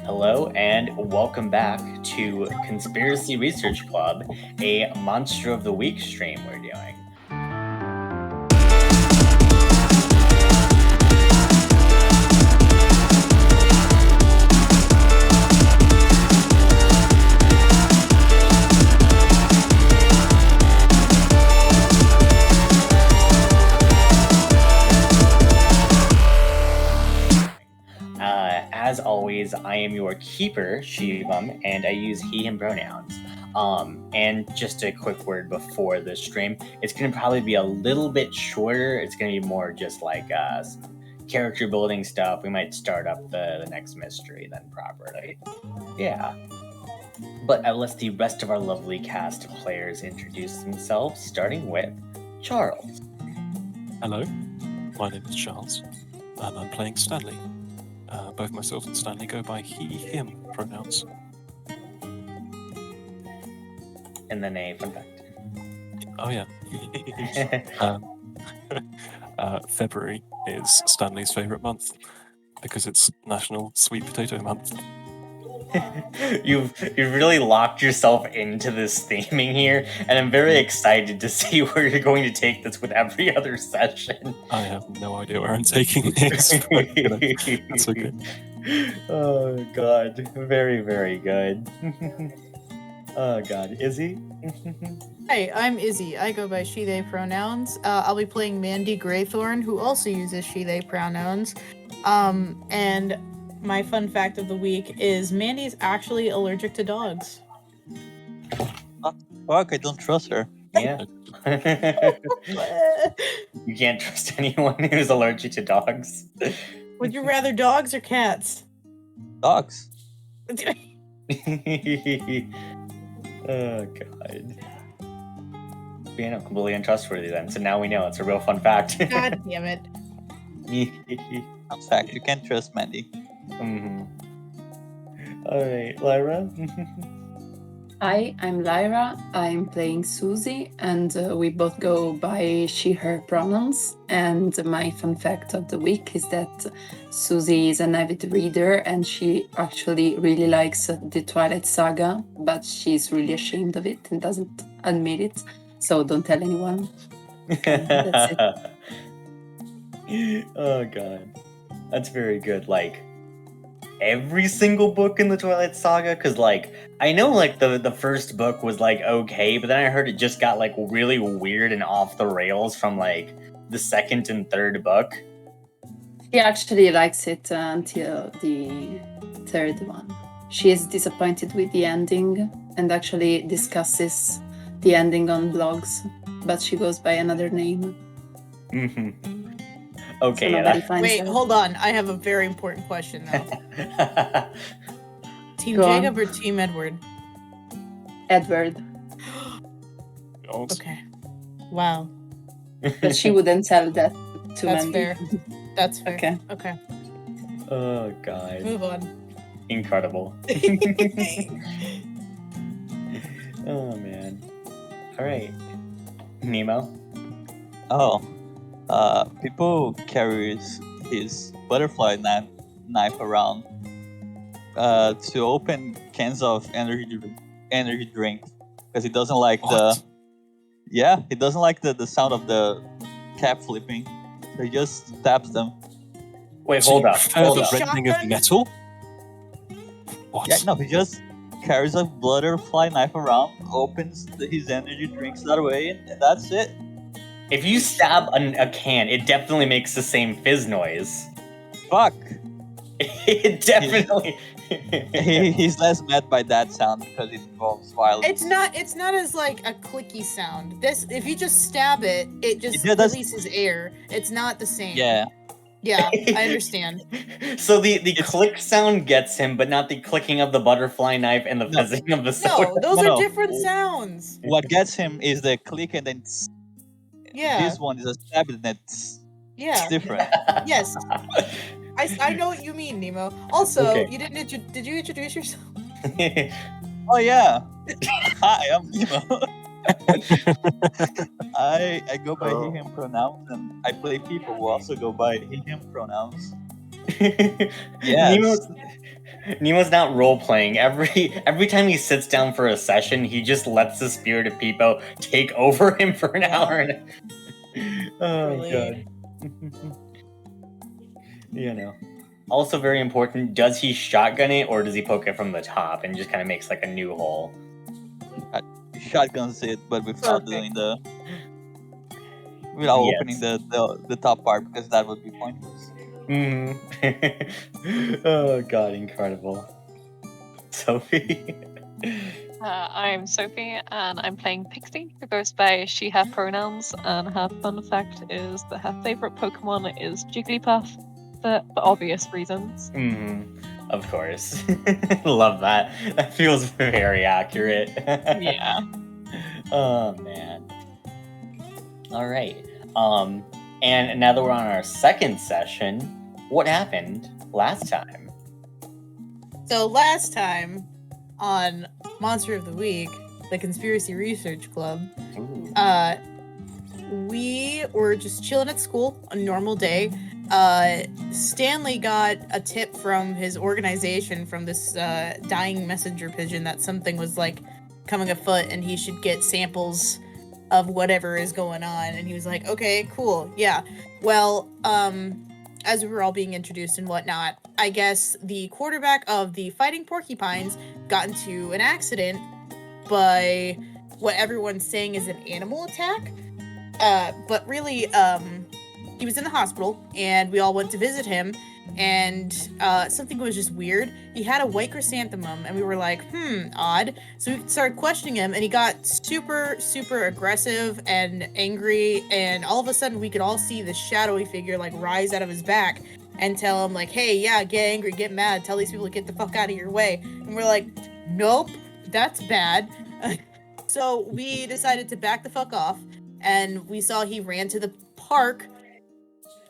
Hello and welcome back to Conspiracy Research Club, a Monster of the Week stream we're doing. As always, I am your keeper, Shivam, and I use he, him pronouns. And just a quick word before the stream, it's going to probably be a little bit shorter. It's going to be more just like character building stuff. We might start up the next mystery then properly. Yeah. But I'll let the rest of our lovely cast of players introduce themselves, starting with Charles. Hello, my name is Charles, and I'm playing Stanley. Both myself and Stanley go by he, him pronouns. And then a fun fact. Oh yeah. February is Stanley's favourite month because it's National Sweet Potato Month. You've really locked yourself into this theming here, and I'm very excited to see where you're going to take this with every other session. I have no idea where I'm taking this, but that's okay. Oh god, very, very good. Oh god, Izzy? Hi, I'm Izzy. I go by she, they pronouns. I'll be playing Mandy Graythorn, who also uses she, they pronouns. And my fun fact of the week is Mandy's actually allergic to dogs. Fuck, I don't trust her. Yeah. You can't trust anyone who's allergic to dogs. Would you rather dogs or cats? Dogs. Oh god. Being completely untrustworthy then, so now we know it's a real fun fact. God damn it. Fun fact, you can't trust Mandy. Alright, Lyra? Hi, I'm Lyra. I'm playing Susie, and we both go by she, her pronouns. And my fun fact of the week is that Susie is an avid reader, and she actually really likes the Twilight Saga, but she's really ashamed of it and doesn't admit it. So don't tell anyone. That's it. Oh god. That's very good. Like, every single book in the Twilight Saga, because like I know like the first book was like okay, but then I heard it just got like really weird and off the rails from like the second and third book. She actually likes it until the third one. She is disappointed with the ending and actually discusses the ending on blogs, but she goes by another name. Okay. So wait, hold on. I have a very important question though. Team Go Jacob on. or Team Edward? Edward. Okay. Wow. But she wouldn't tell that to That's Mandy. fair. That's fair. Okay. Okay. Oh god. Move on. Incredible. Oh man. Alright. Nemo? Oh. People carries his butterfly knife around to open cans of energy drink because he doesn't like he doesn't like the sound of the cap flipping, so he just taps them. Wait, So hold you up. prefer Hold the up. rending of metal? What? Yeah, no, he just carries a butterfly knife around, opens his energy drinks that way, and that's it. If you stab a can, it definitely makes the same fizz noise. Fuck. It definitely. He's less mad by that sound because it involves violence. It's not as like a clicky sound. This, if you just stab it, it just Yeah, that's- releases air. It's not the same. Yeah. Yeah, I understand. So the click sound gets him, but not the clicking of the butterfly knife and the fizzing of the soda. No, those No, are no. different sounds. What gets him is the click and then Yeah. this one is a stab and it's Yeah. different. Yes. I know what you mean, Nemo. Also, Okay. you didn't did you introduce yourself? Oh yeah. Hi, I'm Nemo. I go by he, him pronouns, and I play people who also go by he, him pronouns. Yes. Nemo's not role playing. Every time he sits down for a session, he just lets the spirit of Peepo take over him for an Yeah. hour. Oh Really. god. You know. Also very important, does he shotgun it or does he poke it from the top and just kind of makes like a new hole? Shotguns it, but without Perfect. doing without Yes. opening the top part, because that would be pointless. Oh god, incredible. Sophie? I'm Sophie, and I'm playing Pixie, who goes by she, her pronouns, and her fun fact is that her favorite Pokemon is Jigglypuff, for obvious reasons. Of course. Love that. That feels very accurate. Yeah. Oh, man. All right. And now that we're on our second session, what happened last time? So last time on Monster of the Week, the Conspiracy Research Club, Ooh. we were just chilling at school, a normal day. Stanley got a tip from his organization, from this dying messenger pigeon, that something was like coming afoot and he should get samples of whatever is going on. And he was like, okay, cool, yeah. Well, as we were all being introduced and whatnot, I guess the quarterback of the Fighting Porcupines got into an accident by what everyone's saying is an animal attack. But really, he was in the hospital, and we all went to visit him, and something was just weird. He had a white chrysanthemum, and we were like, odd. So we started questioning him, and he got super, super aggressive and angry, and all of a sudden we could all see this shadowy figure like rise out of his back and tell him like, hey, yeah, get angry, get mad, tell these people to get the fuck out of your way. And we're like, nope, that's bad. So we decided to back the fuck off, and we saw he ran to the park.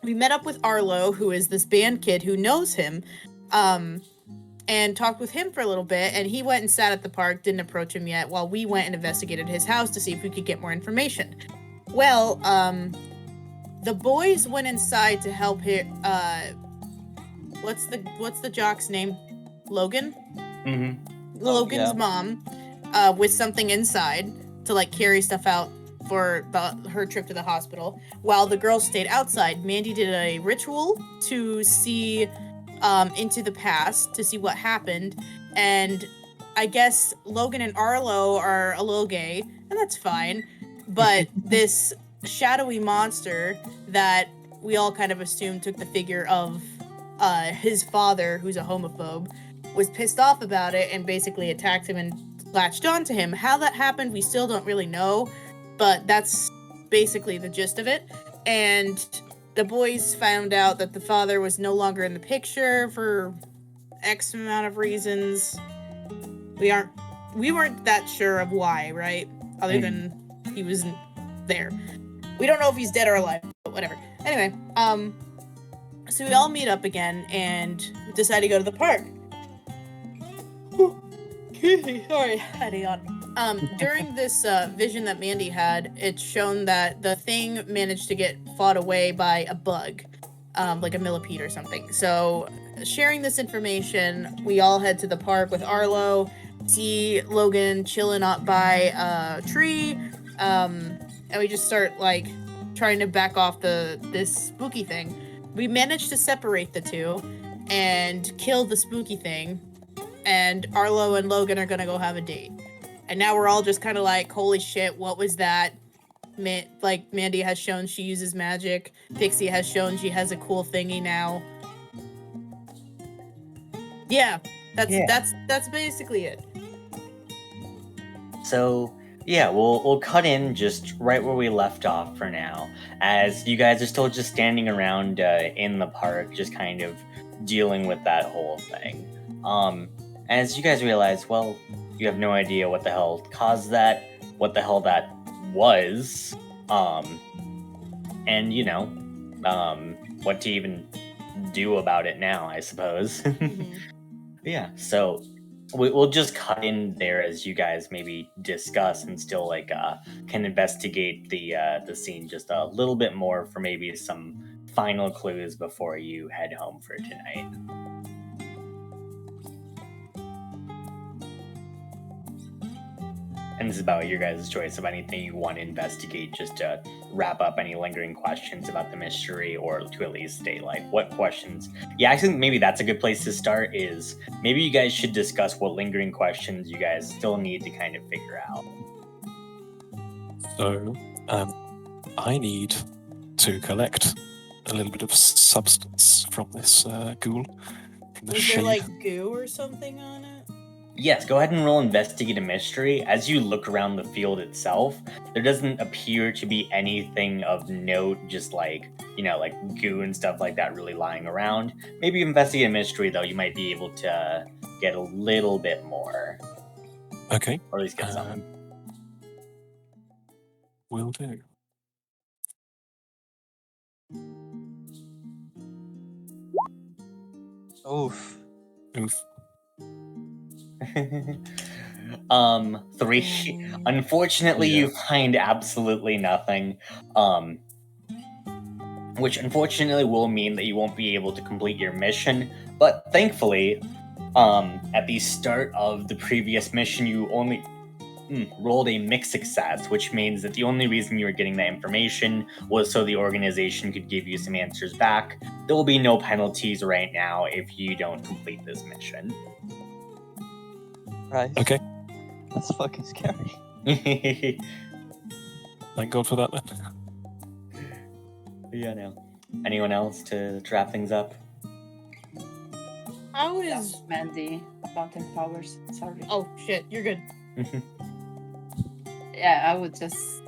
We met up with Arlo, who is this band kid who knows him, and talked with him for a little bit, and he went and sat at the park, didn't approach him yet, while we went and investigated his house to see if we could get more information. Well, the boys went inside to help him. What's the jock's name? Logan? Mm-hmm. Logan's yeah. mom, with something inside to like carry stuff out for her trip to the hospital, while the girls stayed outside. Mandy did a ritual to see into the past to see what happened, and I guess Logan and Arlo are a little gay, and that's fine, but this shadowy monster that we all kind of assumed took the figure of his father, who's a homophobe, was pissed off about it and basically attacked him and latched onto him. How that happened, we still don't really know, but that's basically the gist of it. And the boys found out that the father was no longer in the picture for X amount of reasons. We weren't that sure of why, right? Other than he wasn't there. We don't know if he's dead or alive, but whatever. Anyway, so we all meet up again and decide to go to the park. Sorry, I had a yawn. During this vision that Mandy had, it's shown that the thing managed to get fought away by a bug, like a millipede or something. So, sharing this information, we all head to the park with Arlo, see Logan chilling up by a tree, and we just start like trying to back off this spooky thing. We managed to separate the two and kill the spooky thing, and Arlo and Logan are gonna go have a date. And now we're all just kind of like, holy shit, what was that? Like, Mandy has shown she uses magic. Pixie has shown she has a cool thingy now. Yeah, that's basically it. So yeah, we'll cut in just right where we left off for now, as you guys are still just standing around in the park, just kind of dealing with that whole thing. As you guys realize, well, you have no idea what the hell caused that, what the hell that was, and what to even do about it now, I suppose. Mhm. Yeah, so we'll just cut in there as you guys maybe discuss and still can investigate the scene just a little bit more for maybe some final clues before you head home for tonight. is about your guys' choice of anything you want to investigate, just to wrap up any lingering questions about the mystery, or to at least state like what questions. Yeah, I think maybe that's a good place to start. Is maybe you guys should discuss what lingering questions you guys still need to kind of figure out. So, I need to collect a little bit of substance from this ghoul, from the Was shade. there like goo or something on it? Yes, go ahead and roll Investigate a Mystery. As you look around the field itself, there doesn't appear to be anything of note, just like, like goo and stuff like that really lying around. Maybe Investigate a Mystery, though, you might be able to get a little bit more. Okay. Or at least get some. Will do. Oof. Oof. 3. Unfortunately, Yeah. you find absolutely nothing. Which unfortunately will mean that you won't be able to complete your mission. But thankfully, at the start of the previous mission, you only rolled a mixed success, which means that the only reason you were getting that information was so the organization could give you some answers back. There will be no penalties right now if you don't complete this mission. Right. Okay. That's fucking scary. Thank God for that then. Yeah, no. Anyone else to wrap things up? How Yeah, is? Mandy about her powers. Sorry. Oh shit, you're good. Yeah, I would just,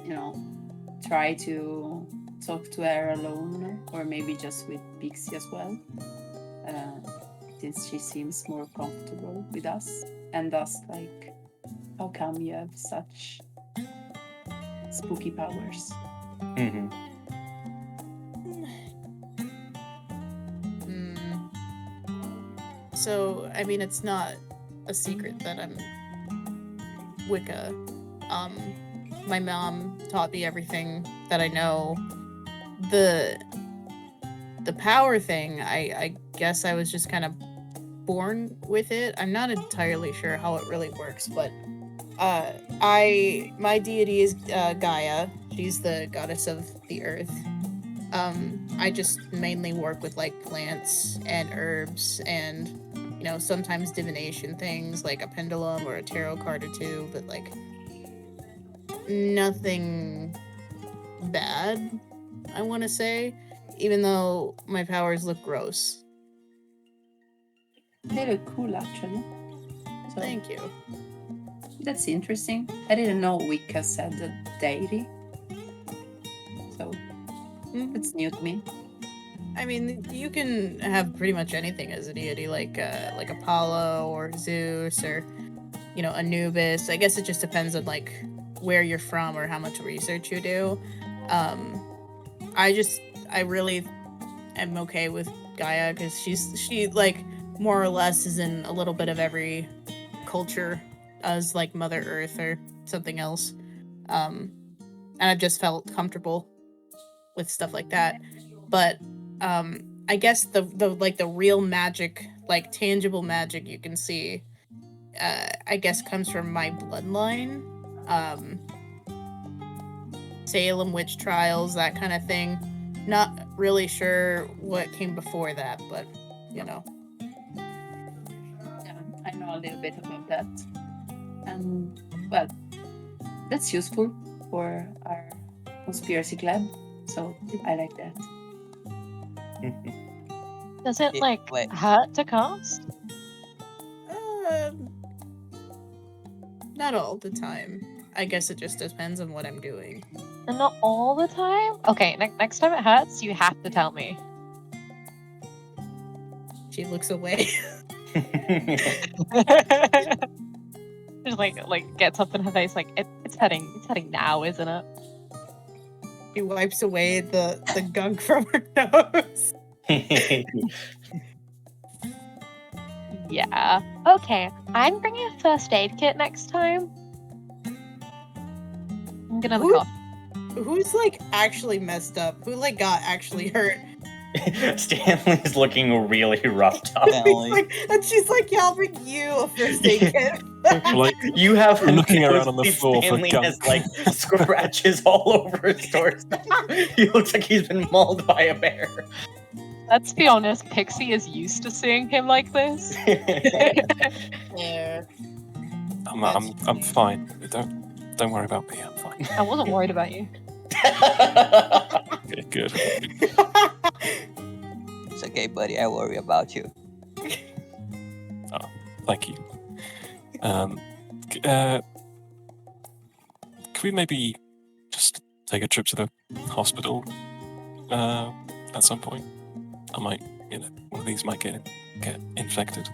try to talk to her alone, or maybe just with Pixie as well, since she seems more comfortable with us. And ask, like, how come you have such spooky powers? Mm-hmm. So, I mean, it's not a secret that I'm Wicca. My mom taught me everything that I know. The power thing, I guess I was just kind of born with it. I'm not entirely sure how it really works, but my deity is Gaia. She's the goddess of the earth. I just mainly work with like plants and herbs and sometimes divination things like a pendulum or a tarot card or two, but like nothing bad, I want to say, even though my powers look gross. They look cool, actually. So Thank you. that's interesting. I didn't know Wicca said a deity. So that's new to me. I mean, you can have pretty much anything as a deity, like Apollo or Zeus or Anubis. I guess it just depends on like where you're from or how much research you do. I really am okay with Gaia because she like more or less is in a little bit of every culture as like Mother Earth or something else. And I've just felt comfortable with stuff like that. But I guess the real magic, like tangible magic you can see, I guess comes from my bloodline. Salem witch trials, that kind of thing. Not really sure what came before that, but Yeah, I know a little bit about that. And well, that's useful for our conspiracy club. So I like that. Does it Wait. hurt to cast? not all the time. I guess it just depends on what I'm doing. And not all the time? Okay, next time it hurts, you have to tell me. She looks away. Just like gets up in her face, like it's heading now, isn't it? She wipes away the gunk from her nose. Yeah. Okay, I'm bringing a first aid kit next time. I'm gonna have a cough. Who's like actually messed up? Who like got actually hurt? Stanley's looking really roughed up. Stanley. She's like, yeah, I'll bring you a first aid kit. Like, You have him looking around on the notice floor for Stanley has gunk. like scratches all over his torso. He looks like he's been mauled by a bear. Let's be honest, Pixie is used to seeing him like this. Yeah. I'm fine. Don't worry about me. I'm fine. I wasn't worried about you. Okay, good. It's okay, buddy. I worry about you. Thank you. Can we maybe just take a trip to the hospital at some point? I might, one of these might get infected.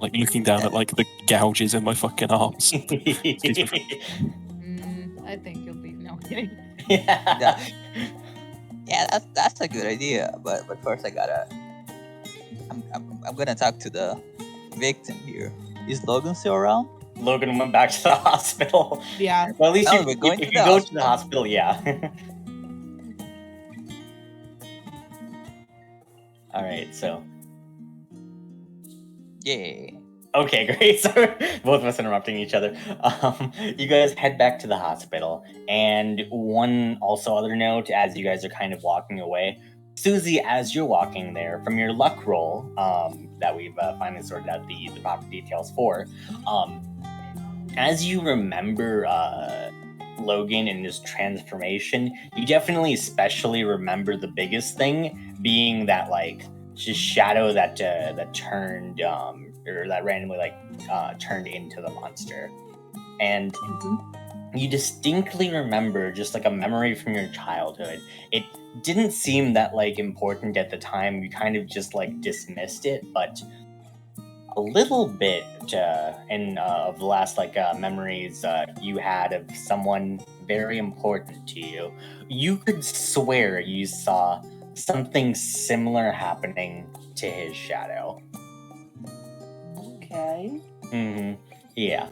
Like looking down at like the gouges in my fucking arms. I think you'll be no kidding. Yeah. Yeah, that's a good idea. But first, I'm gonna talk to the victim here. Is Logan still around? Logan went back to the hospital. Yeah. Well, at least Oh, we're going if to you the go to the hospital. hospital, yeah. All right, so Yeah. okay, great. So both of us interrupting each other. You guys head back to the hospital, and one also other note as you guys are kind of walking away. Susie, as you're walking there, from your luck roll, that we've finally sorted out the proper details for, as you remember Logan and his transformation, you definitely especially remember the biggest thing being that like just shadow that turned or that randomly turned into the monster, and you distinctly remember just like a memory from your childhood. It didn't seem that like important at the time. You kind of just like dismissed it, but a little bit of the last memories you had of someone very important to you. You could swear you saw something similar happening to his shadow. Okay. Yeah.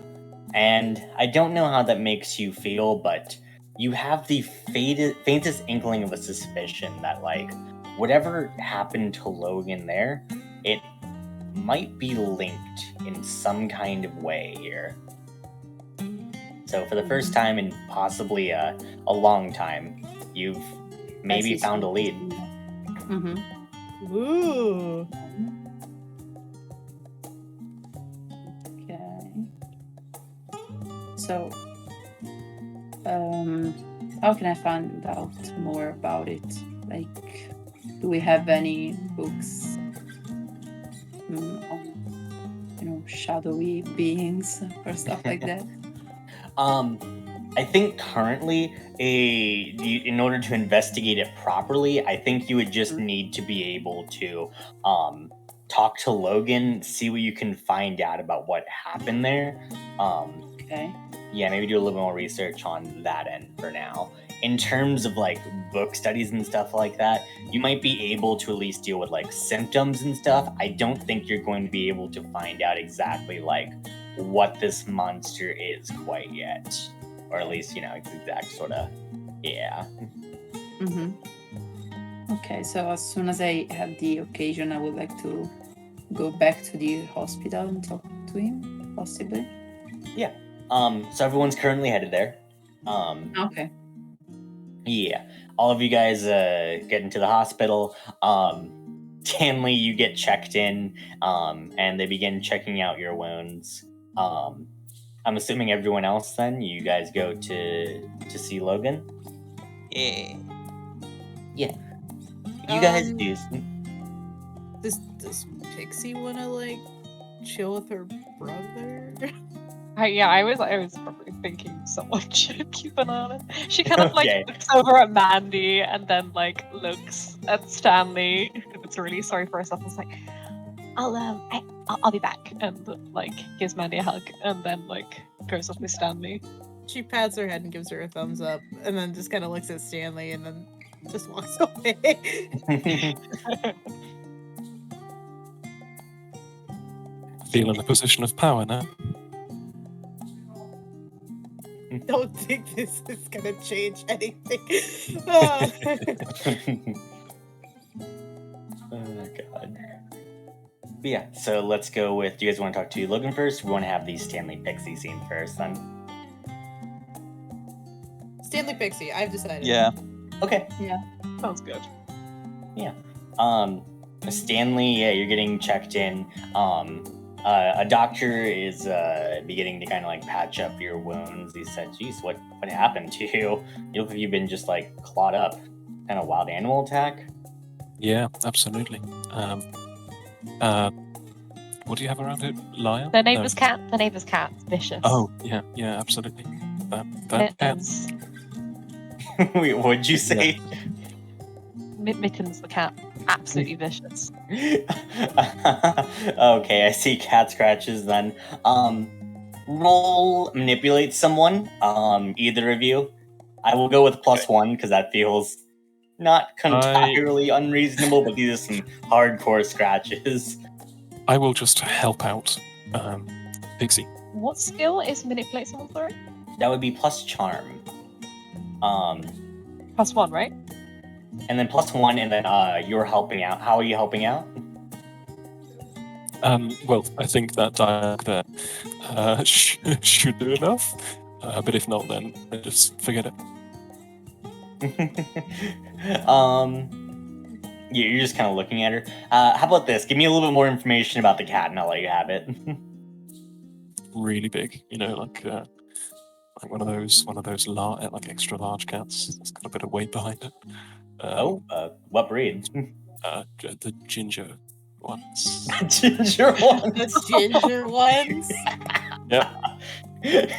And I don't know how that makes you feel, but you have the faintest inkling of a suspicion that, like, whatever happened to Logan there, it might be linked in some kind of way here. So for the first time in possibly a long time, you've maybe found a lead. Ooh. Okay. So, how can I find out more about it? Like, do we have any books on, shadowy beings or stuff like that? I think currently, in order to investigate it properly, I think you would just need to be able to talk to Logan, see what you can find out about what happened there. Okay. Yeah, maybe do a little more research on that end for now. In terms of like book studies and stuff like that, you might be able to at least deal with like symptoms and stuff. I don't think you're going to be able to find out exactly like what this monster is quite yet. Or at least, its exact sort of, yeah. Okay, so as soon as I have the occasion, I would like to go back to the hospital and talk to him, possibly. Yeah. So everyone's currently headed there. Okay. Yeah. All of you guys get into the hospital. Stanley, you get checked in, and they begin checking out your wounds. I'm assuming everyone else then, you guys go to see Logan? Yeah. Yeah. You guys do. Does Pixie wanna like chill with her brother? I was probably thinking someone should keep an eye on it. She kind of Okay. looks over at Mandy and then like looks at Stanley. It's really sorry for herself. It's like, I'll be back, and like gives Mandy a hug, and then like goes off with Stanley. She pats her head and gives her a thumbs up, and then just kind of looks at Stanley, and then just walks away. Feel in a position of power now. Don't think this is gonna change anything. Ah. Oh god. But yeah, so let's go with. Do you guys want to talk to Logan first? We want to have the Stanley Pixie scene first, then. Stanley Pixie, I've decided. Yeah. Okay. Sounds good. Stanley, yeah, you're getting checked in. A doctor is beginning to kind of like patch up your wounds. He said, "Geez, what happened to you? You look like you've been just like clawed up. Kind of wild animal attack." Yeah, absolutely. What do you have around it? Lion? The neighbor's cat. The neighbor's cat. Vicious. Oh, yeah, absolutely. That cat. Mittens. Wait, what'd you say? Mittens the cat. Absolutely vicious. Okay, I see cat scratches then. Roll manipulate someone. Either of you. I will go with +1 because that feels not entirely unreasonable, but these are some hardcore scratches. I will just help out Pixie. What skill is manipulate someone for it? That would be plus charm. +1, right? And then +1, and then you're helping out. How are you helping out? Well, I think that dialogue there should do enough. But if not, then just forget it. You're just kind of looking at her. How about this? Give me a little bit more information about the cat, and I'll let you have it. Really big, like one of those like extra large cats. It's got a bit of weight behind it. What breed? The ginger ones. Ginger ones. The ginger ones. Yep,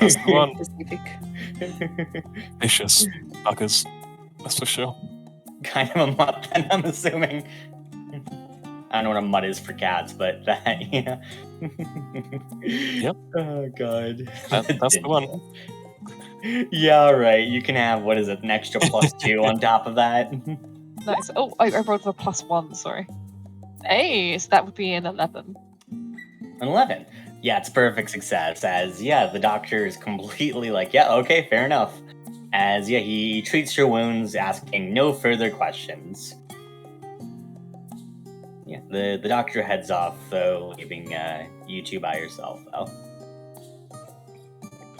that's the one. Specific. Vicious buggers, that's for sure. Kind of a mutt, then, I'm assuming. I don't know what a mutt is for cats, but that, yeah. Yep. Oh, God. That's the one. Yeah, right. You can have, what is it, an extra +2 on top of that. Nice. Oh, I rolled for +1, sorry. Hey, so that would be an 11. An 11. Yeah, it's perfect success, as, yeah, the doctor is completely like, yeah, okay, fair enough. As, yeah, he treats your wounds, asking no further questions. Yeah, the doctor heads off, though, leaving you two by yourself, though.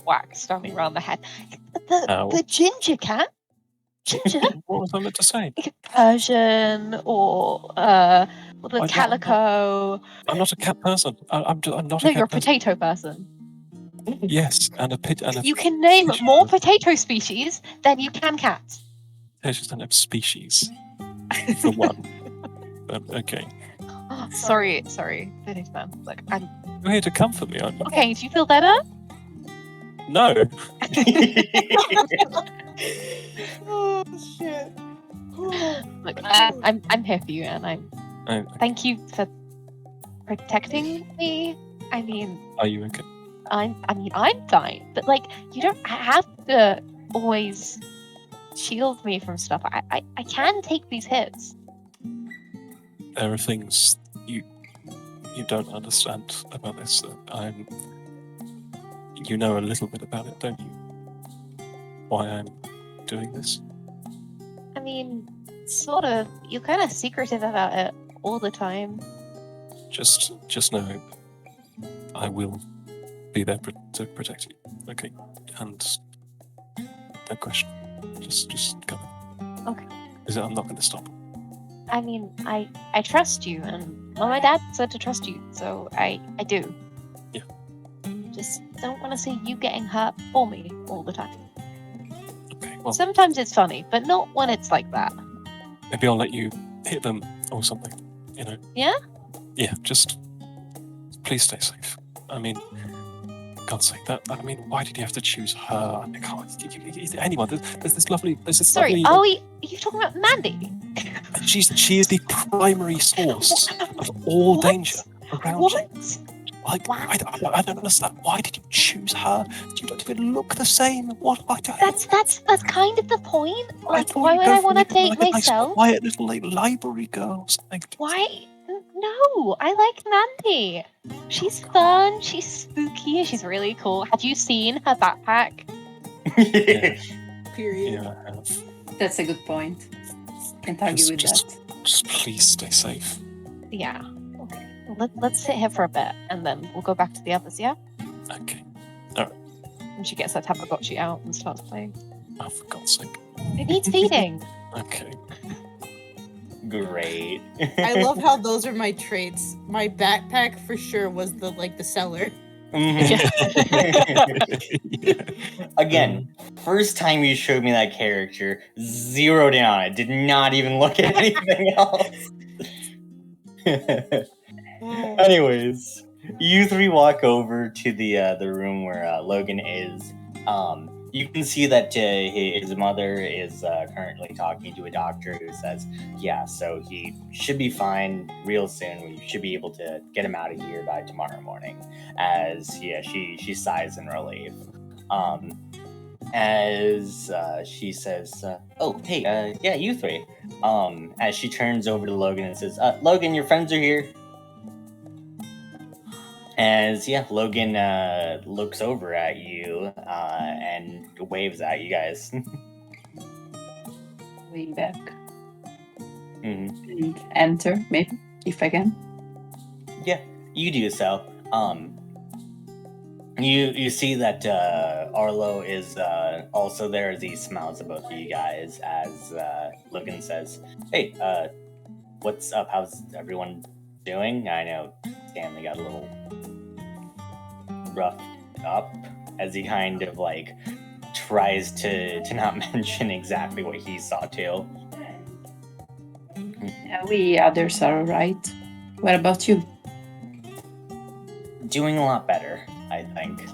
Whack, Stanley around the head. Ow. The ginger cat? Ginger? What was I meant to say? Persian or the I'm calico. I'm not a cat person. I'm not No, a cat you're a person. potato person. Yes, and a You can name fish more person. potato species than you can cats. Potatoes don't have species. For one. But okay. Sorry, potato man. Like, You're here to comfort me, aren't you? okay, do you feel better? No. Oh shit. Look, I'm here for you, and Oh, thank you for protecting me. I mean, are you okay? I'm fine, but like, you don't have to always shield me from stuff. I can take these hits. There are things you don't understand about this. You know a little bit about it, don't you? Why I'm doing this? I mean, sort of. You're kind of secretive about it all the time. Just know I will be there to protect you. Okay, and no question. Just go. Okay. Because I'm not going to stop. I mean, I trust you, and well, my dad said to trust you, so I do. Yeah. Just don't want to see you getting hurt or me all the time. Okay, well, Sometimes it's funny, but not when it's like that. maybe I'll let you hit them or something. Yeah? Yeah, just please stay safe. I mean, God's sake, why did you have to choose her? I mean, anyone? There's this lovely. Sorry, are you talking about Mandy? She is the primary source of all What? danger around What? you. Like, I don't understand. Why did you choose her? You don't even look the same. What? That's kind of the point. Like, thought why you'd would go I for, want to like, date a nice, myself? quiet little library girl or something. Why? No, I like Mandy. She's fun. She's spooky. She's really cool. Have you seen her backpack? Yeah, Period. yeah, I have. That's a good point. Can't argue with Just that. Just please stay safe. Yeah. Okay. Let's sit here for a bit, and then we'll go back to the others. Yeah. Okay. And she gets her Tamagotchi out and starts playing. Oh, for God's sake. It needs feeding. Okay. Great. I love how those are my traits. My backpack for sure was the seller. Again, first time you showed me that character, zeroed in on it. Did not even look at anything else. Anyways, you three walk over to the room where Logan is. You can see that his mother is currently talking to a doctor who says, yeah, so he should be fine real soon. We should be able to get him out of here by tomorrow morning. As she sighs in relief. As she says, oh, hey, yeah, you three. As she turns over to Logan and says, Logan, your friends are here. As Logan looks over at you and waves at you guys. Way back. Mm-hmm. And enter, maybe, if I can. Yeah, you do so. You see that Arlo is also there as he smiles at both of you guys as Logan says, hey, what's up? How's everyone doing? I know Stanley got a little roughed up as he kind of tries to not mention exactly what he saw too. Yeah, we others are alright. What about you? Doing a lot better, I think.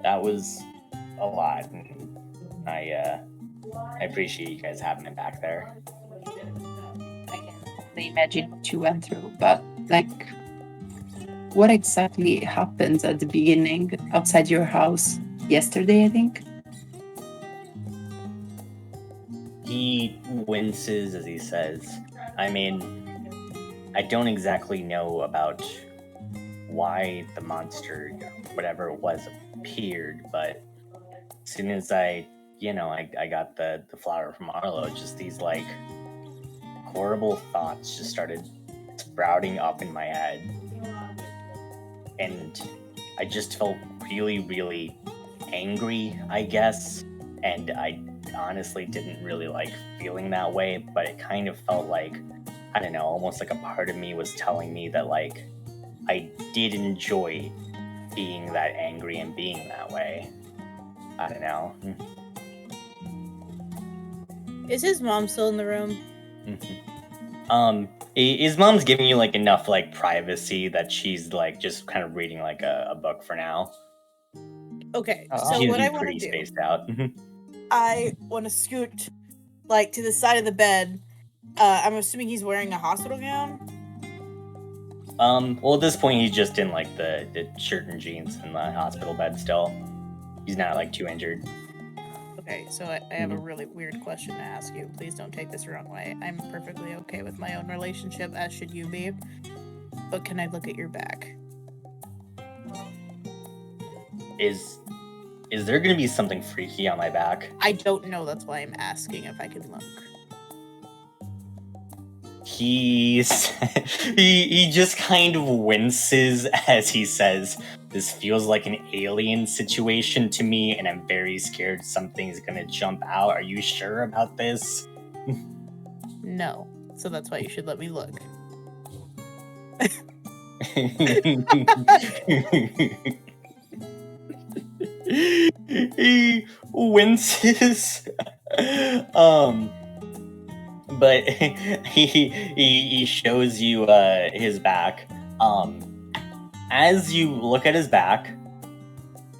That was a lot. And I appreciate you guys having me back there. I can only imagine what you went through, but what exactly happened at the beginning outside your house yesterday, I think? He winces as he says, I mean, I don't exactly know about why the monster, whatever it was, appeared, but as soon as I got the flower from Arlo, just these horrible thoughts just started sprouting up in my head. And I just felt really, really angry, I guess. And I honestly didn't really like feeling that way, but it kind of felt I don't know, almost like a part of me was telling me that I did enjoy being that angry and being that way. I don't know. Is his mom still in the room? Mm-hmm. His mom's giving you enough privacy that she's just kind of reading a book for now. Okay, so She's what I want to pretty do, spaced out. I want to scoot to the side of the bed. I'm assuming he's wearing a hospital gown. Well, at this point, he's just in the shirt and jeans in the hospital bed still. He's not too injured. Okay, so I have a really weird question to ask you. Please don't take this the wrong way. I'm perfectly okay with my own relationship, as should you be. But can I look at your back? Is there gonna be something freaky on my back? I don't know. That's why I'm asking if I can look. He just kind of winces as he says, this feels like an alien situation to me, and I'm very scared something's gonna jump out. Are you sure about this? No. So that's why you should let me look. He winces. But he shows you his back. As you look at his back,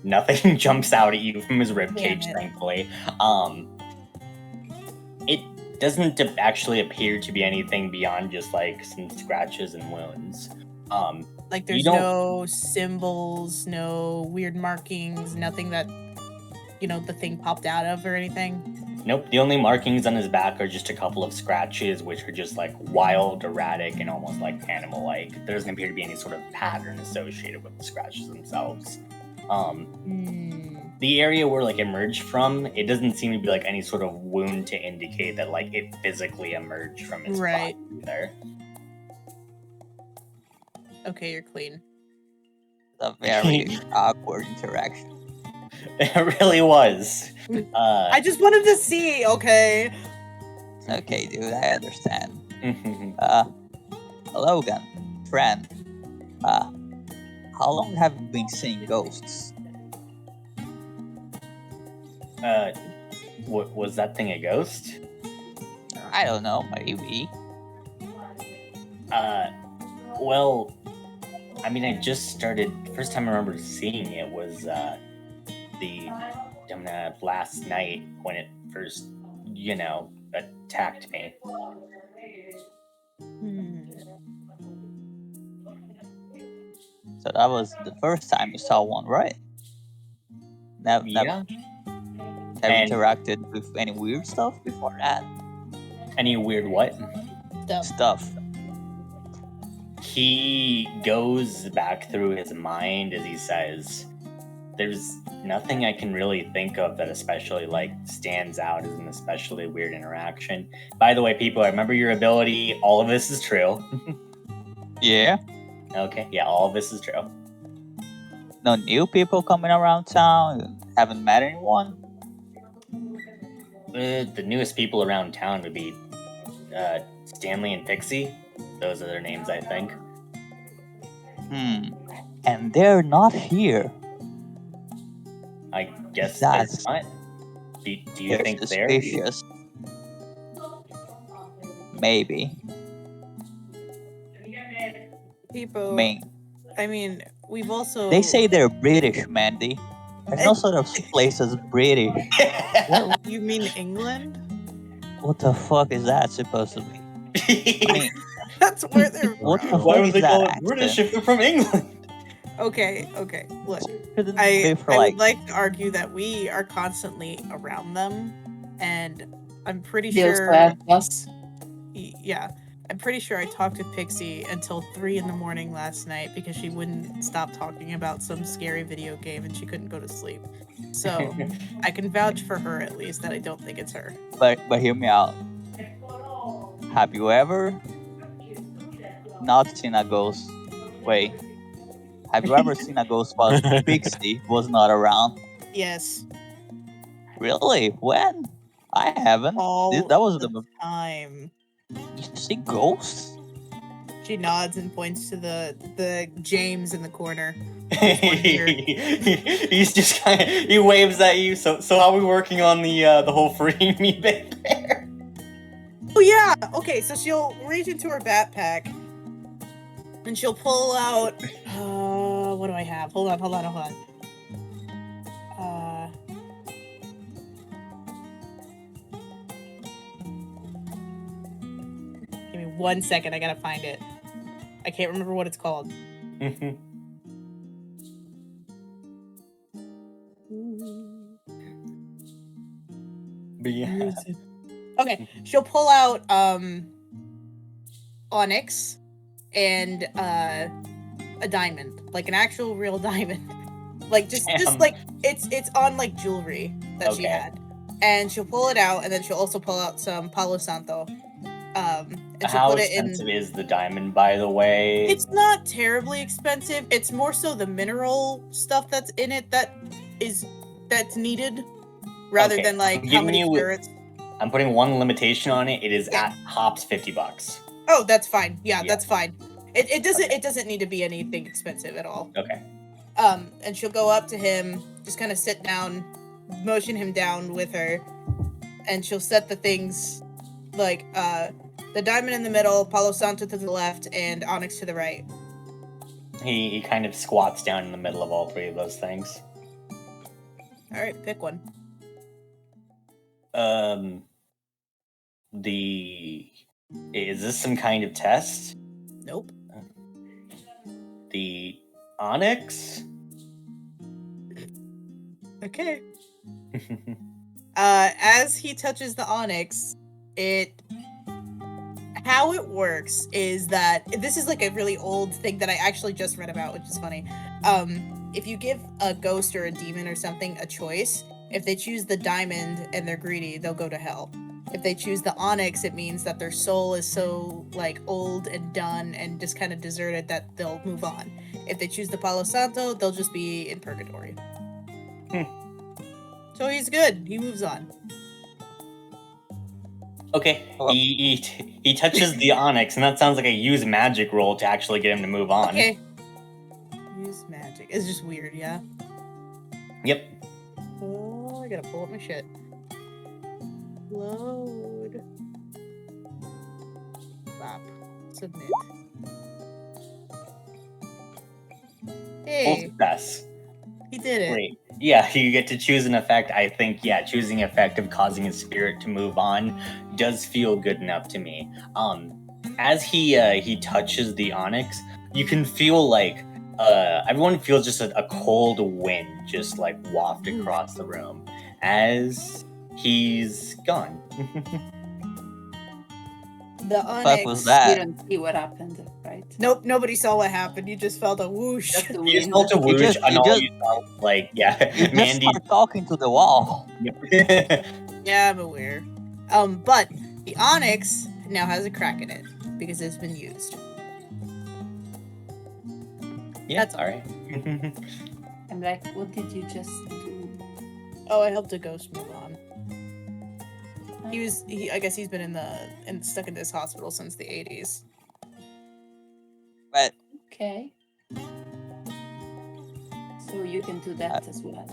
nothing jumps out at you from his ribcage, thankfully. It doesn't there's actually appear to be anything beyond just some scratches and wounds. There's no symbols, no weird markings, nothing that the thing popped out of or anything. Nope, the only markings on his back are just a couple of scratches, which are just wild, erratic, and almost animal-like. There doesn't appear to be any sort of pattern associated with the scratches themselves. The area where it emerged from, it doesn't seem to be any sort of wound to indicate that it physically emerged from his body either. Okay, you're clean. A very awkward interaction. It really was. I just wanted to see, okay? It's okay, dude. I understand. Mhm. Logan, friend. How long have you been seeing ghosts? Was that thing a ghost? I don't know, maybe. Well, I mean, I just started. First time I remember seeing it was last night when it first, attacked me. So that was the first time you saw one, right? Never Yeah. have And- interacted with any weird stuff before that? Any weird what? Stuff. He goes back through his mind as he says, "There's nothing I can really think of that especially stands out as an especially weird interaction." By the way, people, I remember your ability. All of this is true. Yeah. Okay, yeah, all of this is true. No new people coming around town. You haven't met anyone. The newest people around town would be Stanley and Pixie. Those are their names, I think. And they're not here. I guess That's they're not. Do you They're think they're? suspicious. Maybe. People, I mean, we've also... They say they're British, Mandy. There's no sort of place as British. You mean England? What the fuck is that supposed to be? I mean, That's where they're what the from. Why fuck would is they that call it accent? British if they're from England? Okay. Look, Couldn't I be for, would like to argue that we are constantly around them, and I'm pretty sure... us. Yeah, I'm pretty sure I talked to Pixie until 3 in the morning last night because she wouldn't stop talking about some scary video game and she couldn't go to sleep. So I can vouch for her at least that I don't think it's her. But hear me out. Have you ever not seen a ghost? Wait. Have you ever seen a ghost while Pixie was not around? Yes, Really? When? I haven't. all That was the time. You see ghosts? She nods and points to the James in the corner. He's just he waves at you. So how are we working on the whole freeing me bit there? Oh yeah. Okay, so she'll reach into her backpack and she'll pull out. What do I have? Hold on. Give me 1 second. I gotta find it. I can't remember what it's called. But yeah. Okay, she'll pull out onyx and a diamond, like an actual real diamond. Like just like it's on like jewelry that she had. And she'll pull it out, and then she'll also pull out some Palo Santo. And she'll How put it expensive is the diamond, by the way? It's not terribly expensive. It's more so the mineral stuff that's in it that's needed, rather than like how many carats. I'm putting one limitation on it. It is at hops $50. Oh, that's fine. Yeah, that's fine. It doesn't need to be anything expensive at all. Okay. And she'll go up to him, just kind of sit down, motion him down with her, and she'll set the things like the diamond in the middle, Palo Santo to the left, and onyx to the right. He kind of squats down in the middle of all three of those things. All right, pick one. Is this some kind of test? Nope. The onyx? Okay. As he touches the onyx, how it works is that this is like a really old thing that I actually just read about, which is funny. If you give a ghost or a demon or something a choice, if they choose the diamond and they're greedy, they'll go to hell. If they choose the onyx, it means that their soul is so like old and done and just kind of deserted that they'll move on. If they choose the Palo Santo, they'll just be in purgatory. So he's good. He moves on. Okay, Well- he touches the onyx, and that sounds like a use magic roll to actually get him to move on. Okay. Use magic. It's just weird, yeah. Yep. Oh, I gotta pull up my shit. Load. Stop. Submit. Hey, Success. he did it. Great. Yeah, you get to choose an effect. I think, yeah, choosing effect of causing a spirit to move on does feel good enough to me. As he touches the onyx, you can feel like everyone feels just a cold wind just like waft across the room as he's gone. The What onyx. was You that? don't see what happened, right? Nope, nobody saw what happened. You just felt a whoosh. Just the You just wind. felt a whoosh, just- and you all just- you felt like, yeah, You just Mandy. start talking to the wall. Yeah, I'm aware. But the onyx now has a crack in it because it's been used. Yeah, That's all right. I'm like, what did you just do? Oh, I helped a ghost move on. I guess he's been stuck in this hospital since the 80s. But Okay. So you can do that as well.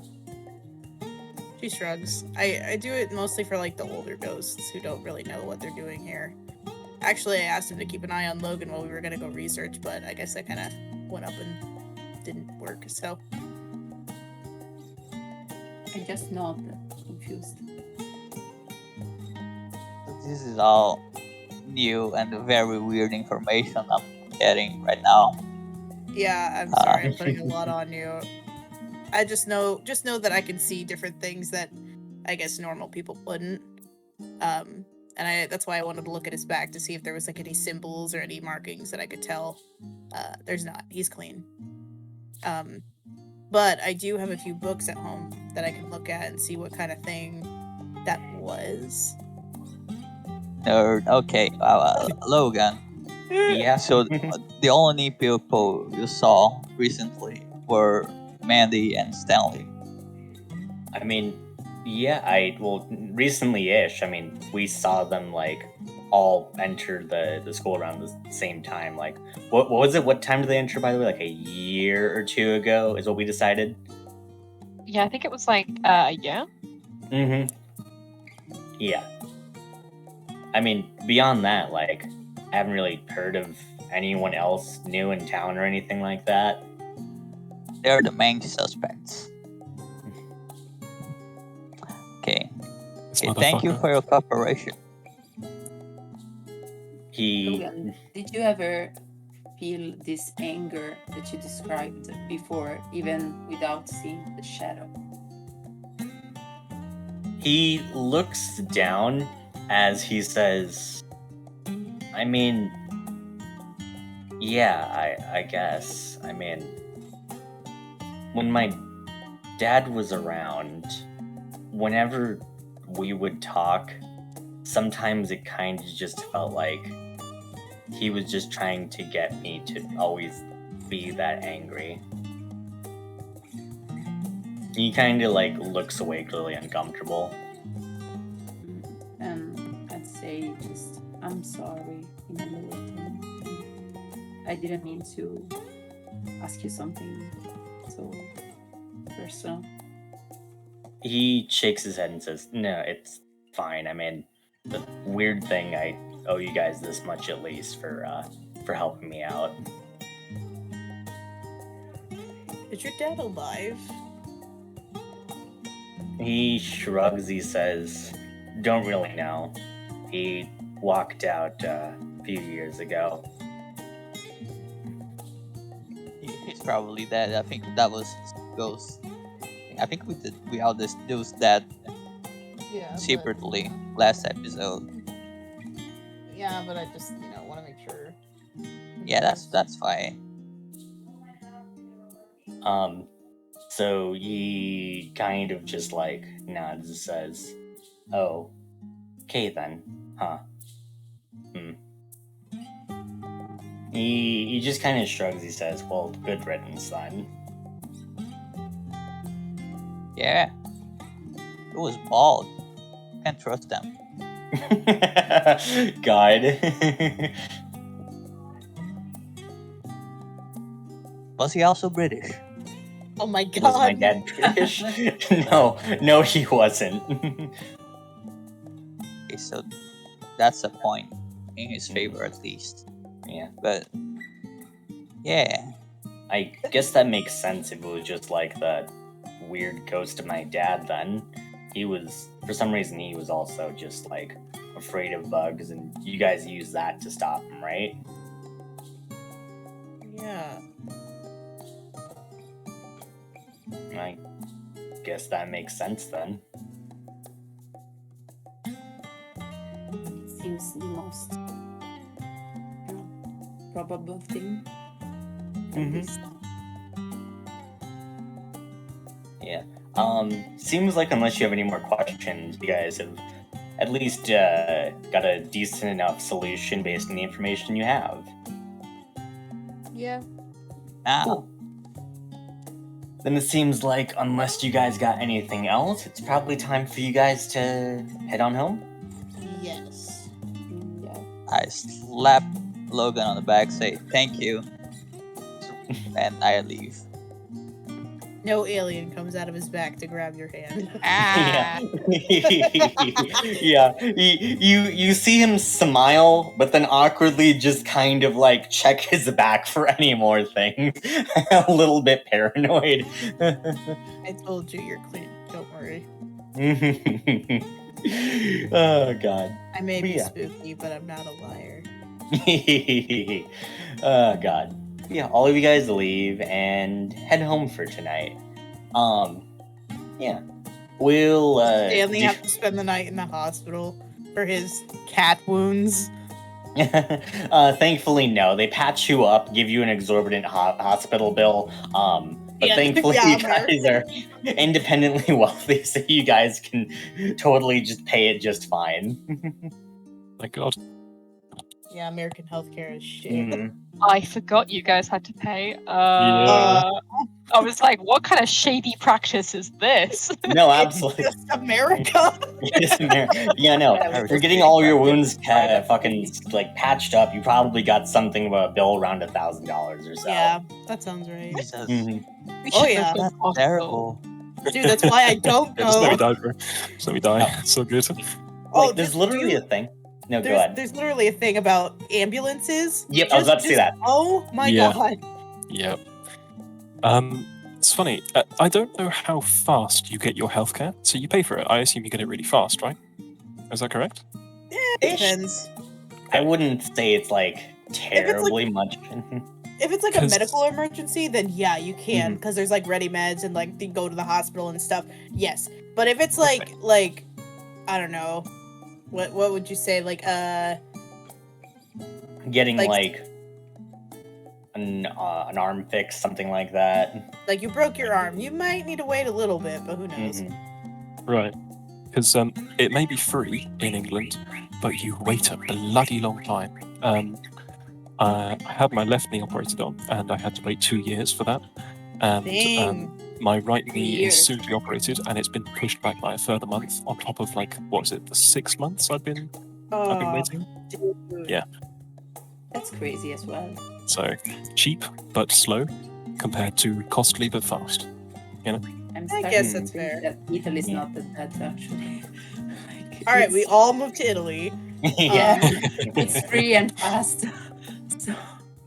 She shrugs. I do it mostly for like the older ghosts who don't really know what they're doing here. Actually, I asked him to keep an eye on Logan while we were gonna go research, but I guess I kind of went up and didn't work. So I just nod, confused. this is all new and very weird information I'm getting right now. yeah, I'm sorry, I'm putting a lot on you. I just know that I can see different things that I guess normal people wouldn't. And that's why I wanted to look at his back to see if there was like any symbols or any markings that I could tell. There's not. He's clean. But I do have a few books at home that I can look at and see what kind of thing that was. Nerd. Okay, Logan. Yeah. So the only people you saw recently were Mandy and Stanley. I mean, yeah, recently-ish. I mean, we saw them like all enter the school around the same time. Like, what was it? What time did they enter? By the way, like a year or two ago is what we decided. Yeah, I think it was like a year. Mm-hmm. Yeah. I mean, beyond that, like, I haven't really heard of anyone else new in town or anything like that. They're the main suspects. Okay. This Okay, thank you motherfucker. for your cooperation. He Logan, did you ever feel this anger that you described before, even without seeing the shadow? He looks down as he says, I mean, yeah, I guess. I mean, when my dad was around, whenever we would talk, sometimes it kind of just felt like he was just trying to get me to always be that angry. He kind of like looks away, clearly uncomfortable. I'd say just, I'm sorry in a lower tone. I didn't mean to ask you something so personal. He shakes his head and says, "No, it's fine. I mean, the weird thing, I owe you guys this much at least for helping me out." Is your dad alive? He shrugs. He says, "Don't really know. He walked out a few years ago." He's probably dead. I think that was Ghost. I think we all deduced that Yeah. secretly last episode. Yeah, but I just want to make sure. Yeah, that's fine. So he kind of just like nods and says, "Oh, Okay then. Huh. He just kind of shrugs. He says, "Well, good riddance, then." Yeah. It was bald. Can't trust them. God. Was he also British? Oh my Was my god. dad British? No, he wasn't. Okay, so that's a point in his favor at least. Yeah, But yeah, I guess that makes sense if it was just like the weird ghost of my dad. Then he was, for some reason, he was also just like afraid of bugs, and you guys use that to stop him, right? Yeah. I guess that makes sense then. Seems the most probable thing. At Mhm. least. Yeah. Seems like unless you have any more questions, you guys have at least got a decent enough solution based on the information you have. Yeah. now Cool. Then it seems like unless you guys got anything else, it's probably time for you guys to head on home. Yes. Yeah. I slap Logan on the back, say thank you, and I leave. No alien comes out of his back to grab your hand. Yeah. Yeah. You see him smile, but then awkwardly just kind of like check his back for any more things. A little bit paranoid. I told you you're clean. Don't worry. Oh god. I may be Yeah. spooky, but I'm not a liar. Oh god. Yeah, all of you guys leave and head home for tonight. Yeah. We'll Stanley have to spend the night in the hospital for his cat wounds. Thankfully, no. They patch you up, give you an exorbitant hospital bill. But Yeah, thankfully, yeah, you guys are independently wealthy, so you guys can totally just pay it just fine. Thank God. Yeah, American healthcare is shit. Mhm. I forgot you guys had to pay. Yeah. I was like, what kind of shady practice is this? No, It's absolutely. just America. Yes, yeah, no. Yeah, For getting all your wounds fucking like patched up, you probably got something of a bill around $1,000 or so. Yeah, that sounds right. Jesus, Mhm. Oh, yeah. that's terrible. Dude, that's why I don't Yeah, just let me go. die, bro. Just let me die. Oh. It's so good. Oh, Like, there's just literally a dude, thing. No, go ahead. There's literally a thing about ambulances. Yep, I was about to say that. Oh my Yeah. god. Yeah. It's funny. I don't know how fast you get your healthcare, so you pay for it. I assume you get it really fast, right? Is that correct? It depends. I wouldn't say it's like terribly much. If it's like a 'Cause- medical emergency, then yeah, you can, Mhm. because there's like ready meds and like you go to the hospital and stuff. Yes, but if it's like I don't know, what would you say, like Getting Like- like an arm fix, something like that. like you broke your arm, you might need to wait a little bit, but who knows? Mhm. Right. Because it may be free in England, but you wait a bloody long time. I had my left knee operated on, and I had to wait 2 years for that. And Dang. my right knee Years. is soon to be operated, and it's been pushed back by a further month on top of like what is it, the 6 months I've been Oh, waiting. dude. Yeah. That's crazy as well. So cheap but slow, compared to costly but fast. I'm I starting guess to that's think fair. that Italy's Yeah. not that bad actually. Like, All right, we it's- all moved to Italy. Yeah. it's free and fast. So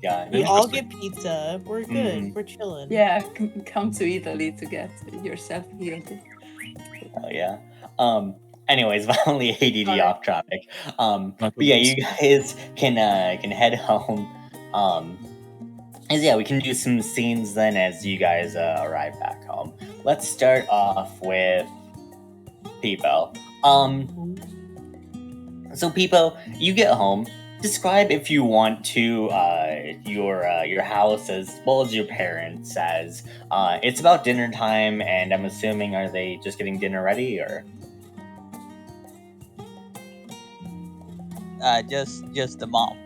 Yeah. We all Interesting. get pizza. We're good. Mhm. We're chilling. yeah, come to Italy to get yourself healed. Oh yeah. Anyways, violently ADD Sorry. off topic. My But yeah, apologies. you guys can head home. As yeah, we can do some scenes then as you guys arrive back home. Let's start off with Peepo. So Peepo, you get home. Describe, if you want to, your house as well as your parents. As it's about dinner time, and I'm assuming, are they just getting dinner ready, or? just the mom.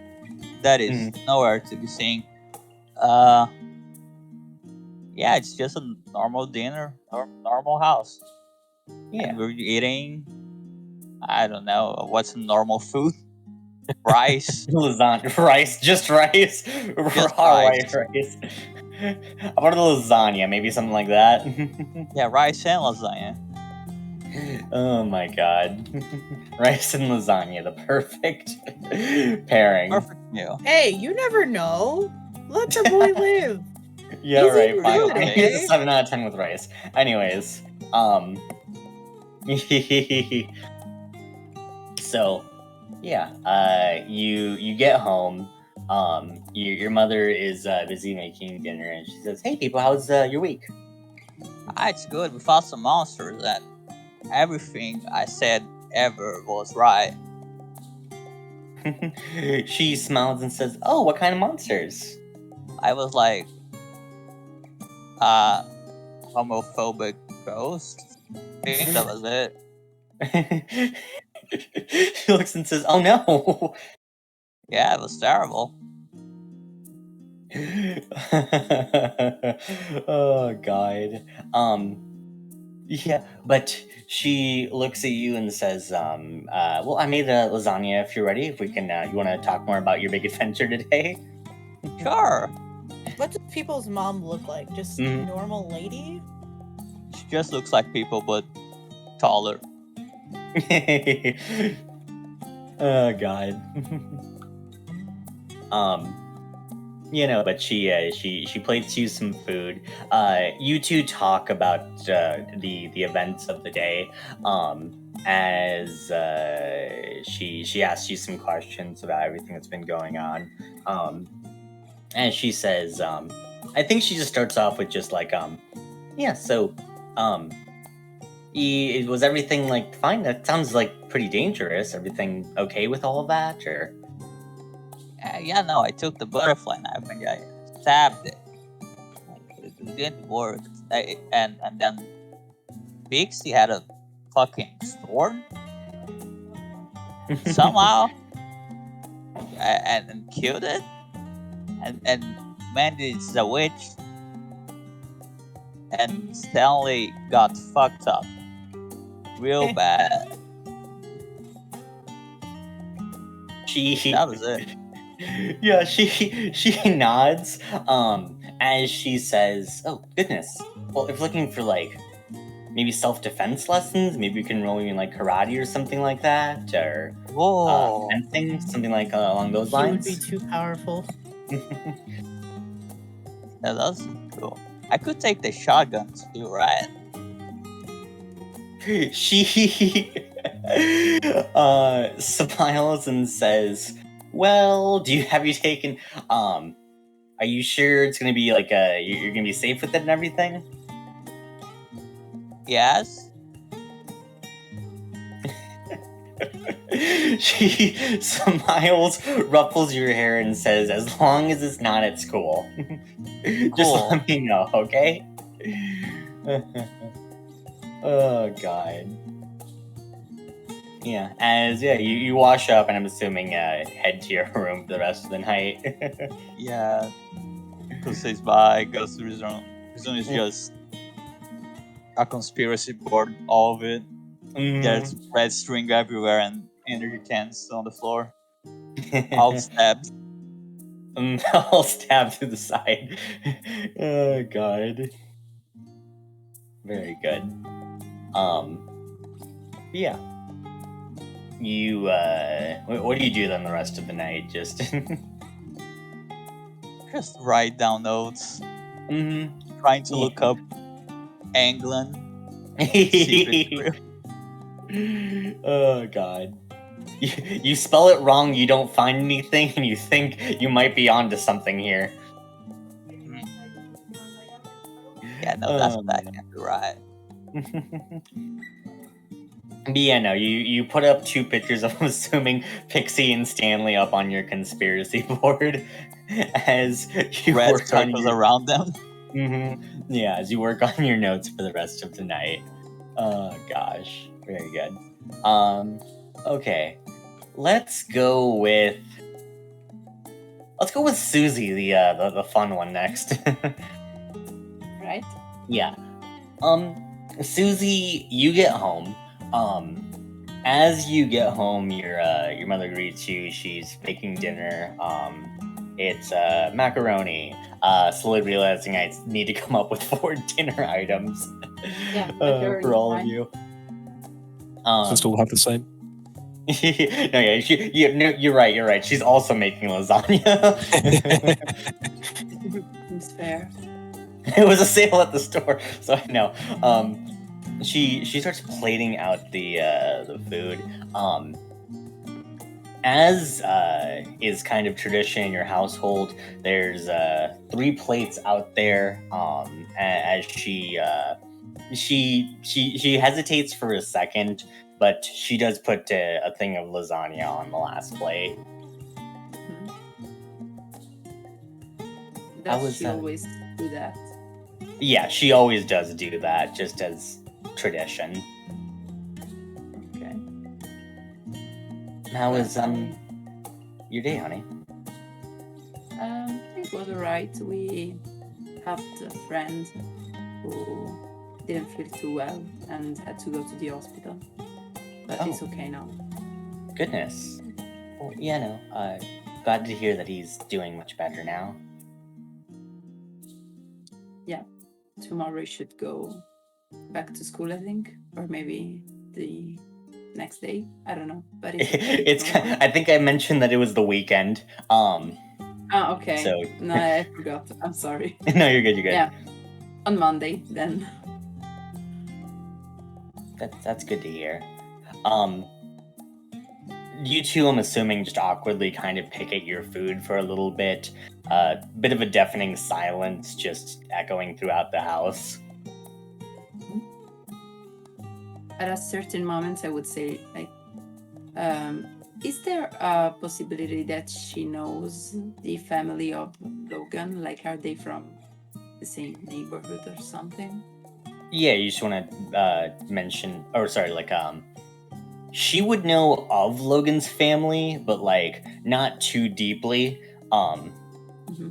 That is Mhm. nowhere to be seen. Yeah, it's just a normal dinner or normal house, Yeah. and we're eating. I don't know what's normal food. Rice. Lasagna, rice, just rice, Just raw rice. white rice. How about a lasagna? Maybe something like that. Yeah, rice and lasagna. Oh my god, rice and lasagna, the perfect pairing. Perfect meal. Hey, you never know. Let the boy live. Yeah, He's right. eating Fine. food, He's a okay? 7 out of 10 with rice. Anyways, so yeah, you get home. Your mother is busy making dinner, and she says, "Hey, people, how's your week?" It's good. We fought some monsters, and everything I said ever was right. She smiles and says, "Oh, what kind of monsters?" I was like, homophobic ghost. I think that was it. She looks and says, "Oh no." Yeah, it was terrible. Oh god. Yeah, but she looks at you and says, well, I made a lasagna if you're ready. If we can, you want to talk more about your big adventure today? Sure. What does people's mom look like? Just Mhm. normal lady? She just looks like people, but taller. Oh god. But she plates you some food. You two talk about the events of the day. As she asks you some questions about everything that's been going on. And she says, I think she just starts off with just like, yeah. So, was everything like fine? That sounds like pretty dangerous. Everything okay with all of that, or? Yeah, no, I took the butterfly knife and I stabbed it. It didn't work. And then Pixie had a fucking sword somehow, and killed it. And Mandy is a witch. And Stanley got fucked up real bad. That was it. Yeah, she nods as she says, "Oh goodness. Well, if looking for like maybe self-defense lessons, maybe we can roll in like karate or something like that, or Whoa. fencing, something like along those He would lines." be too powerful. Yeah, that's cool. I could take the shotgun too, right? She smiles and says, "Well, have you taken are you sure it's gonna be like you're gonna be safe with it and everything?" Yes. She smiles, ruffles your hair, and says, "As long as it's not at school, just Cool. let me know, okay?" Oh god. Yeah, you wash up, and I'm assuming head to your room for the rest of the night. Yeah. Who says bye, goes to his room. His room is just a conspiracy board, all of it. There's red string everywhere and energy cans on the floor. All stabbed. All stabbed to the side. Oh god. Very good. Yeah. You what do you do then the rest of the night? Just Just write down notes. Trying to look up England. Secret. Oh god. You spell it wrong, you don't find anything, and you think you might be onto something here. Yeah, no, that can't be right. But yeah, no, you put up two pictures of, I'm assuming, Pixie and Stanley up on your conspiracy board as you Red work on circles your... around them. Yeah, as you work on your notes for the rest of the night. Oh gosh, very good. Okay. let's go with Susie, the fun one next. Right? Yeah. Susie, you get home. As you get home, your mother greets you. She's making dinner. It's macaroni. Slowly realizing I need to come up with 4 dinner items. Yeah, For all of fine. you. Just all have the same. No, yeah, no, you're right. You're right. She's also making lasagna. Seems fair. It was a sale at the store, so I know. She starts plating out the food. As is kind of tradition in your household, there's 3 plates out there. As she hesitates for a second, but she does put a thing of lasagna on the last plate. Does she always do that? Yeah, she always does do that, just as tradition. Okay. How was your day, honey? It was alright. We had a friend who didn't feel too well and had to go to the hospital. But he's okay now. Goodness. Well, yeah, no. Glad to hear that he's doing much better now. Yeah. Tomorrow he should go back to school, I think, or maybe the next day. I don't know, but it's I think I mentioned that it was the weekend. Okay. So no, I forgot. I'm sorry. No, you're good. You're good. Yeah, on Monday then. That's good to hear. You two, I'm assuming, just awkwardly kind of pick at your food for a little bit. Bit of a deafening silence just echoing throughout the house. At a certain moment, I would say, like, is there a possibility that she knows the family of Logan? Like, are they from the same neighborhood or something? Yeah, you just want to mention, or sorry, like, she would know of Logan's family, but like not too deeply.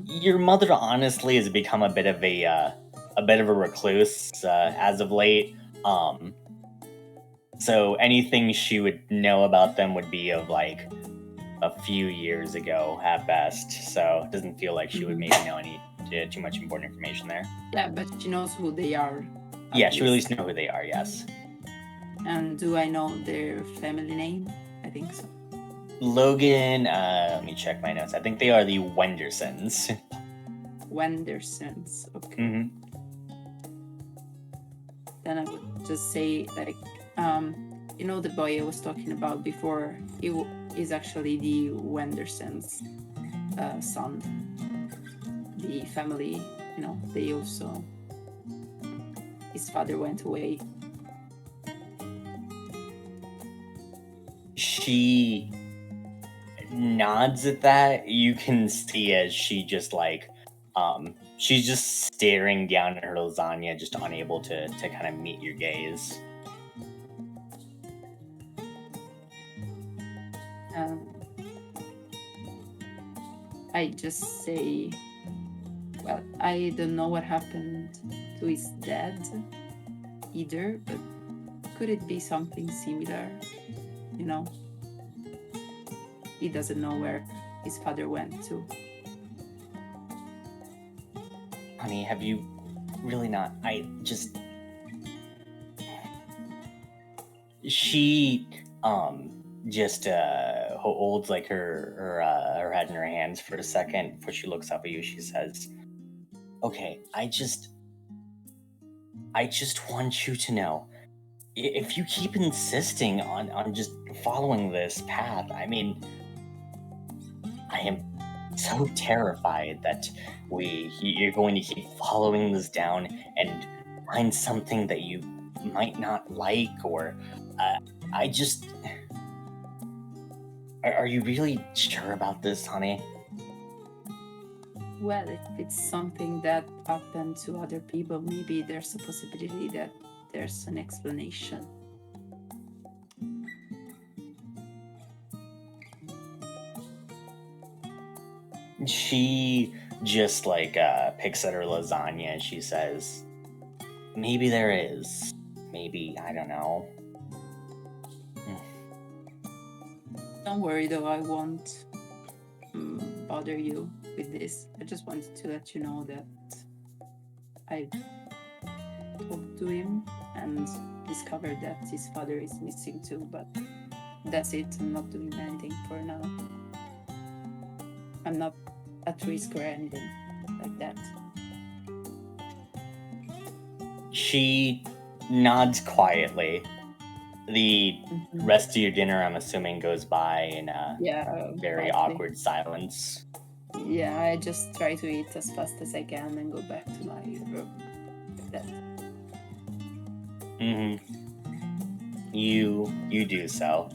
Your mother honestly has become a bit of a recluse as of late. So anything she would know about them would be of like a few years ago at best. So it doesn't feel like she would maybe know too much important information there. Yeah, but she knows who they are. Yeah, she would at least know who they are, yes. And do I know their family name? I think so. Logan, let me check my notes. I think they are the Wendersons. Wendersons, okay. Mm-hmm. Then I would just say, like, you know, the boy I was talking about before, he is actually the Wendersons' son. The family, you know, they also, his father went away. She nods at that. You can see as she just like, she's just staring down at her lasagna, just unable to kind of meet your gaze. I just say, well, I don't know what happened to his dad either, but could it be something similar? You know, he doesn't know where his father went to. Honey, have you really not? She just holds like her head in her hands for a second before she looks up at you. She says, "Okay, I just want you to know, if you keep insisting on just following this path, I mean, I am so terrified that you're going to keep following this down and find something that you might not like, or Are you really sure about this, honey?" Well, if it's something that happened to other people, maybe there's a possibility that there's an explanation. And she just like picks at her lasagna and she says, maybe there is. Maybe, I don't know. Don't worry though, I won't bother you with this. I just wanted to let you know that I talked to him and discovered that his father is missing too, but that's it. I'm not doing anything for now. I'm not at risk or anything like that. She nods quietly. The rest of your dinner, I'm assuming, goes by in a very quietly. awkward silence. Yeah, I just try to eat as fast as I can and go back to my room. Like that. You do so.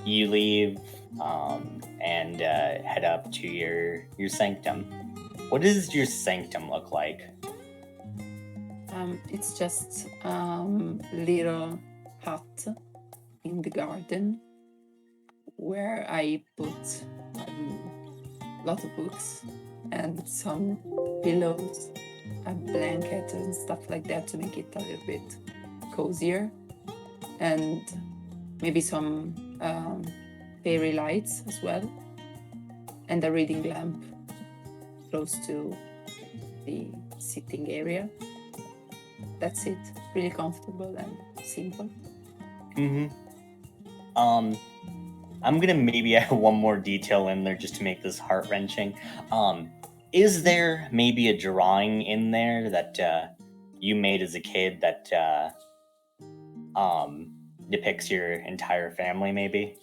You leave and head up to your sanctum. What does your sanctum look like? It's just little hut in the garden where I put a lot of books and some pillows, a blanket and stuff like that to make it a little bit cozier, and maybe some fairy lights as well, and a reading lamp close to the sitting area. That's it. Really comfortable and simple. I'm gonna maybe add one more detail in there just to make this heart-wrenching. Is there maybe a drawing in there that you made as a kid that depicts your entire family, maybe?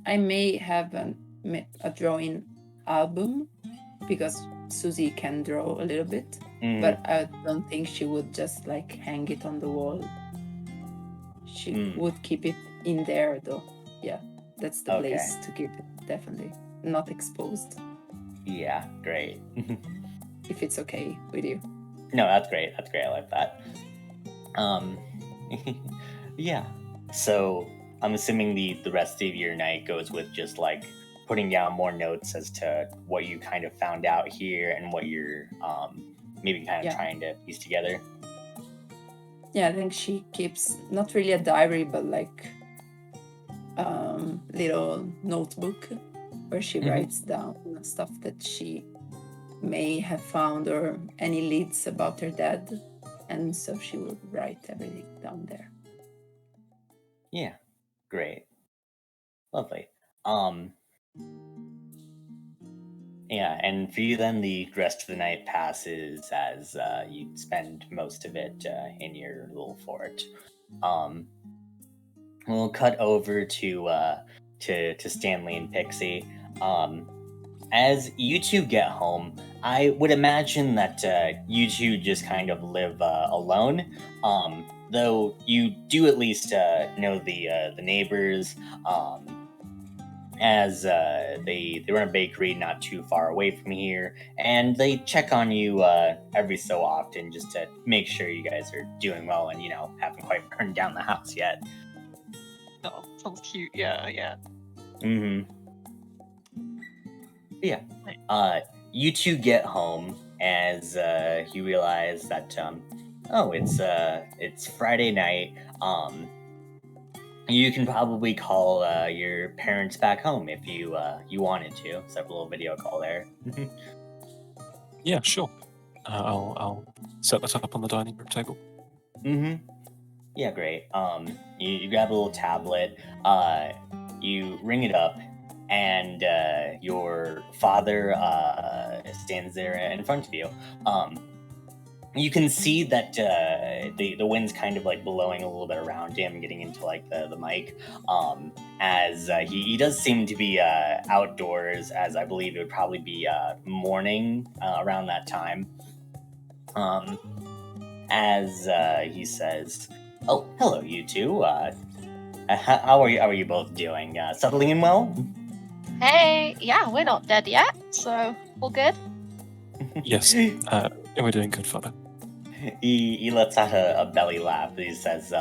I may have a drawing album because Susie can draw a little bit, but I don't think she would just like hang it on the wall. She would keep it in there though. Yeah, that's the place to keep it, definitely. Not exposed. Yeah, great. If it's okay with you. No, that's great. That's great. I like that. Yeah. So I'm assuming the rest of your night goes with just like putting down more notes as to what you kind of found out here and what you're maybe kind of trying to piece together. Yeah, I think she keeps not really a diary, but like little notebook where she writes down stuff that she may have found or any leads about her dad, and so she will write everything down there. Yeah, great, lovely. Yeah, and for you then the rest of the night passes as you spend most of it in your little fort. We'll cut over to Stanley and Pixie. As you two get home, I would imagine that you two just kind of live alone. Though you do at least know the neighbors. As they run a bakery not too far away from here, and they check on you every so often just to make sure you guys are doing well and haven't quite burned down the house yet. Oh, sounds cute. Yeah. Yeah. You two get home as you realize that it's Friday night. You can probably call your parents back home if you wanted to. Set up a little video call there. Yeah, sure. I'll set that up on the dining room table. Yeah, great. You grab a little tablet. You ring it up, and your father stands there in front of you. You can see that the wind's kind of like blowing a little bit around him, getting into like the mic. As he does seem to be outdoors, as I believe it would probably be morning around that time. As he says, "Oh, hello, you two. How are you both doing? Settling in well?" Hey, yeah, we're not dead yet, so all good. Yes, we're doing good, Father. He lets out a belly laugh. He says,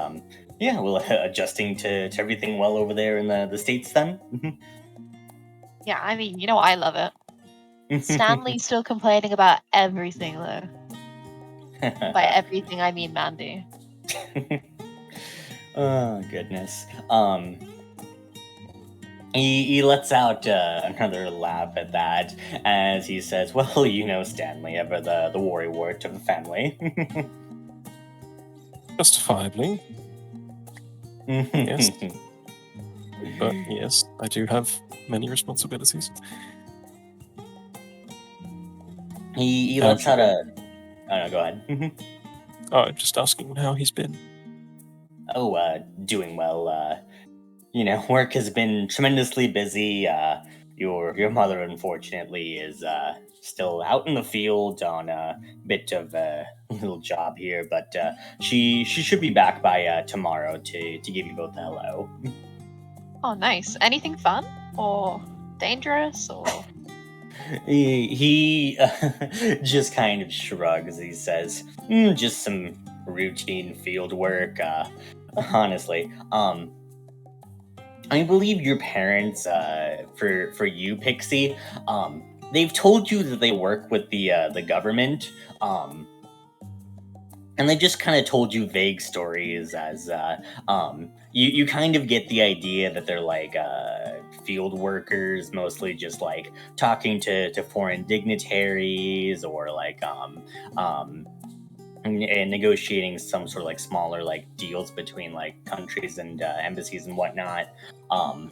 "Yeah, well, adjusting to everything well over there in the States then." Yeah, I mean, you know, I love it. Stanley's still complaining about everything, though. By everything, I mean Mandy. Oh goodness. He lets out another laugh at that as he says, "Well, you know, Stanley, ever the worrywart of the family." Justifiably, yes. But yes, I do have many responsibilities. He How's lets he out been? Oh no, go ahead. Oh, just asking how he's been. Oh, doing well. You know, work has been tremendously busy. Your mother, unfortunately, is still out in the field on a bit of a little job here, but she should be back by tomorrow to give you both a hello. Oh, nice. Anything fun or dangerous or? He just kind of shrugs. He says, "Just some routine field work. Honestly, I believe your parents, for you, Pixie, they've told you that they work with the government, and they just kind of told you vague stories as you kind of get the idea that they're like field workers, mostly just like talking to foreign dignitaries or like and negotiating some sort of like smaller like deals between like countries and embassies and whatnot. Um,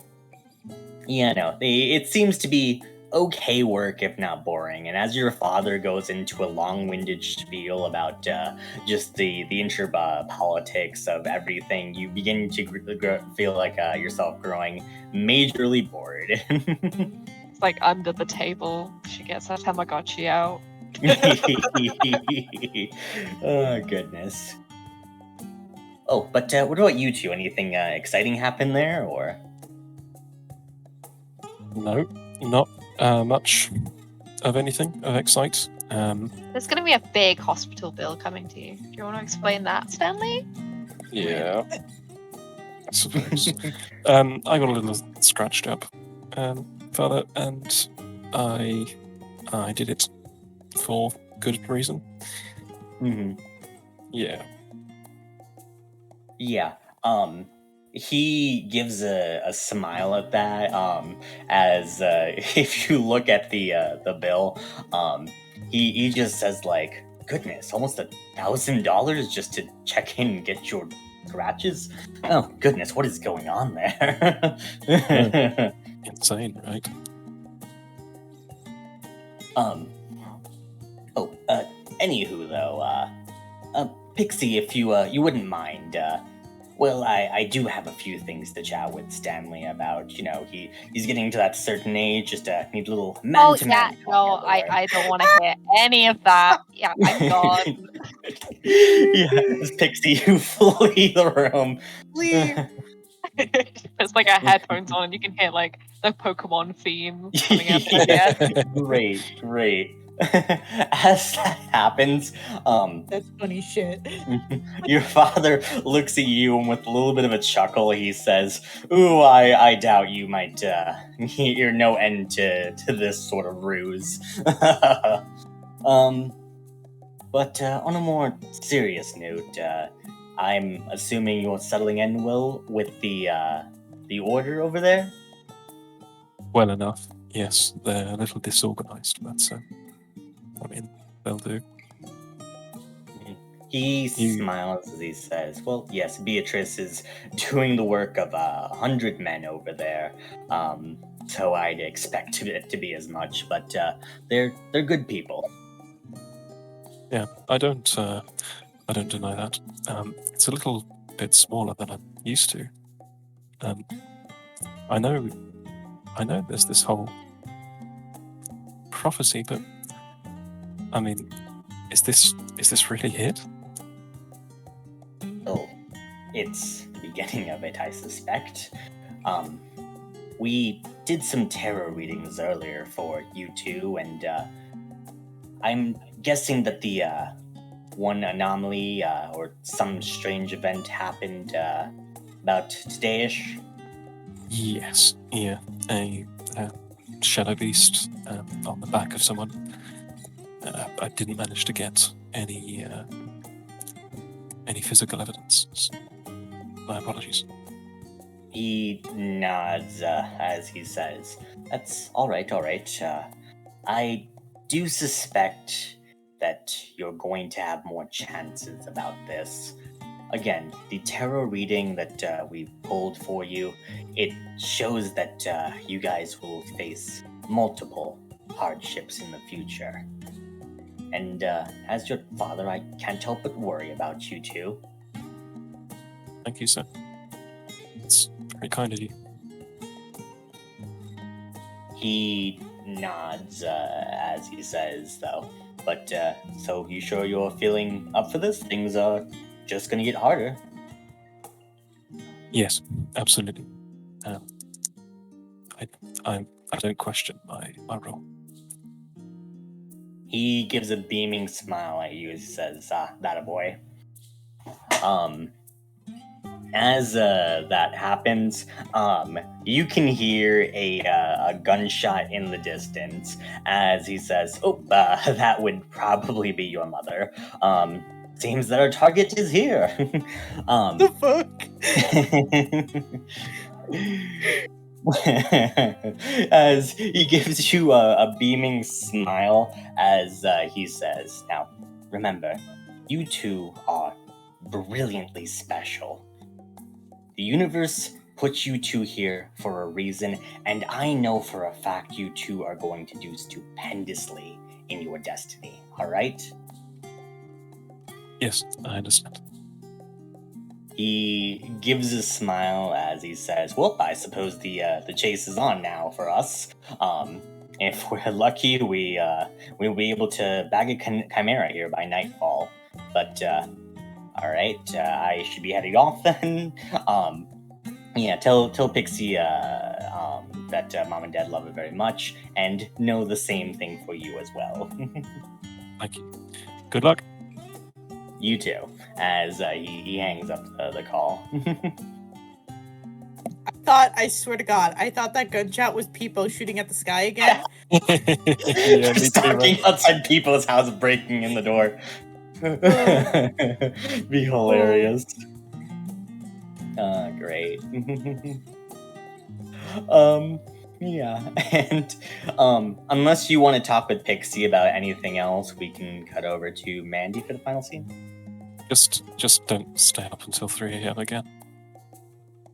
yeah, no, it seems to be okay work if not boring. And as your father goes into a long-winded spiel about just the inter politics of everything, you begin to feel like yourself growing majorly bored. It's like under the table. She gets her Tamagotchi out. Oh goodness. Oh, but what about you two? Anything exciting happen there, or? No, not much of anything of excite. There's going to be a big hospital bill coming to you. Do you want to explain that, Stanley? Yeah, I suppose. I got a little scratched up, Father, and I did it for good reason. Mm-hmm. Yeah. Yeah. He gives a smile at that. As if you look at the bill, he just says like, "Goodness, almost $1,000 just to check in and get your scratches. Oh goodness, what is going on there?" Insane, right? Oh, anywho though, Pixie, if you wouldn't mind, well, I do have a few things to chat with Stanley about. You know, he's getting to that certain age, just need a little man to man. No, I don't want to hear any of that. Yeah, I'm gone. Yes, Pixie, you flee the room. Please. It's like our headphones on, and you can hear like the Pokemon theme coming out of my head. Great. As that happens, That's funny shit. your father looks at you and with a little bit of a chuckle, he says, "Ooh, I doubt you might, you're no end to this sort of ruse." But on a more serious note, I'm assuming you're settling in well with the order over there? Well enough. Yes, they're a little disorganized, but I mean, they'll do. He smiles as he says, "Well, yes, Beatrice is doing the work of 100 men over there, so I'd expect it to be as much. But they're good people." Yeah, I don't deny that. It's a little bit smaller than I'm used to. I know there's this whole prophecy, but I mean, is this really it? Oh, it's the beginning of it, I suspect. We did some tarot readings earlier for you two, and I'm guessing that the one anomaly or some strange event happened about today-ish. Yes. Yeah. A shadow beast on the back of someone. I didn't manage to get any physical evidence. So my apologies. He nods as he says, "That's all right, all right. I do suspect that you're going to have more chances about this. Again, the tarot reading that we pulled for you, it shows that you guys will face multiple hardships in the future. And as your father, I can't help but worry about you two." Thank you, sir. It's very kind of you. He nods as he says, though. "But so you sure you're feeling up for this? Things are just gonna get harder." Yes, absolutely. I don't question my role. He gives a beaming smile at you as he says, "That a boy." As that happens, you can hear a gunshot in the distance as he says, "Oh, that would probably be your mother. Seems that our target is here." The fuck? As he gives you a beaming smile as he says, "Now, remember, you two are brilliantly special. The universe put you two here for a reason, and I know for a fact you two are going to do stupendously in your destiny, alright?" Yes, I understand. He gives a smile as he says, "Well, I suppose the chase is on now for us. If we're lucky, we'll be able to bag a chimera here by nightfall. But all right, I should be heading off then. Yeah, tell Pixie that Mom and Dad love her very much, and know the same thing for you as well." Thank you. Good luck. You too. As he hangs up the call. I swear to God, I thought that gunshot was people shooting at the sky again. Yeah, me too, man. Stalking outside people's house, breaking in the door. Be hilarious. Great. Yeah, and unless you want to talk with Pixie about anything else, we can cut over to Mandy for the final scene. Just don't stay up until 3 a.m. again.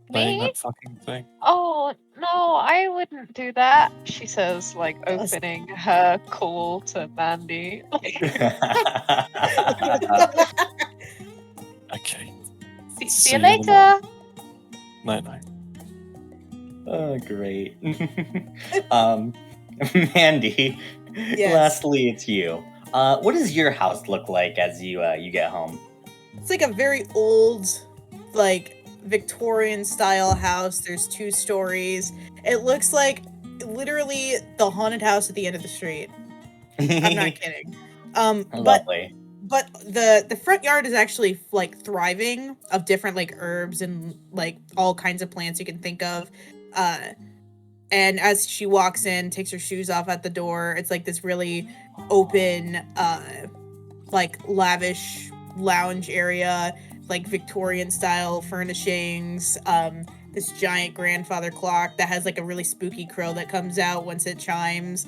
Playing Me? that fucking thing. Oh, no, I wouldn't do that, she says, like, opening her call to Mandy. Okay. See you in the later! morning. No. Oh, great. Mandy, Yes. lastly, it's you. What does your house look like as you get home? It's like a very old, like, Victorian style house. There's 2 stories. It looks like literally the haunted house at the end of the street. I'm not kidding. Lovely. But the front yard is actually like thriving of different like herbs and like all kinds of plants you can think of. And as she walks in, takes her shoes off at the door, it's like this really open, like lavish lounge area, like Victorian style furnishings. This giant grandfather clock that has like a really spooky crow that comes out once it chimes.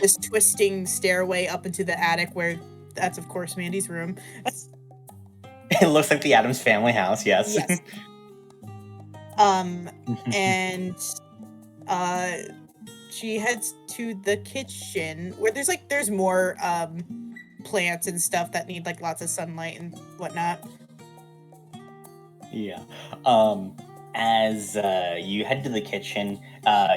This twisting stairway up into the attic where that's of course Mandy's room. It looks like the Addams Family house, yes. Yes. And she heads to the kitchen where there's more plants and stuff that need like lots of sunlight and whatnot. Yeah. As you head to the kitchen,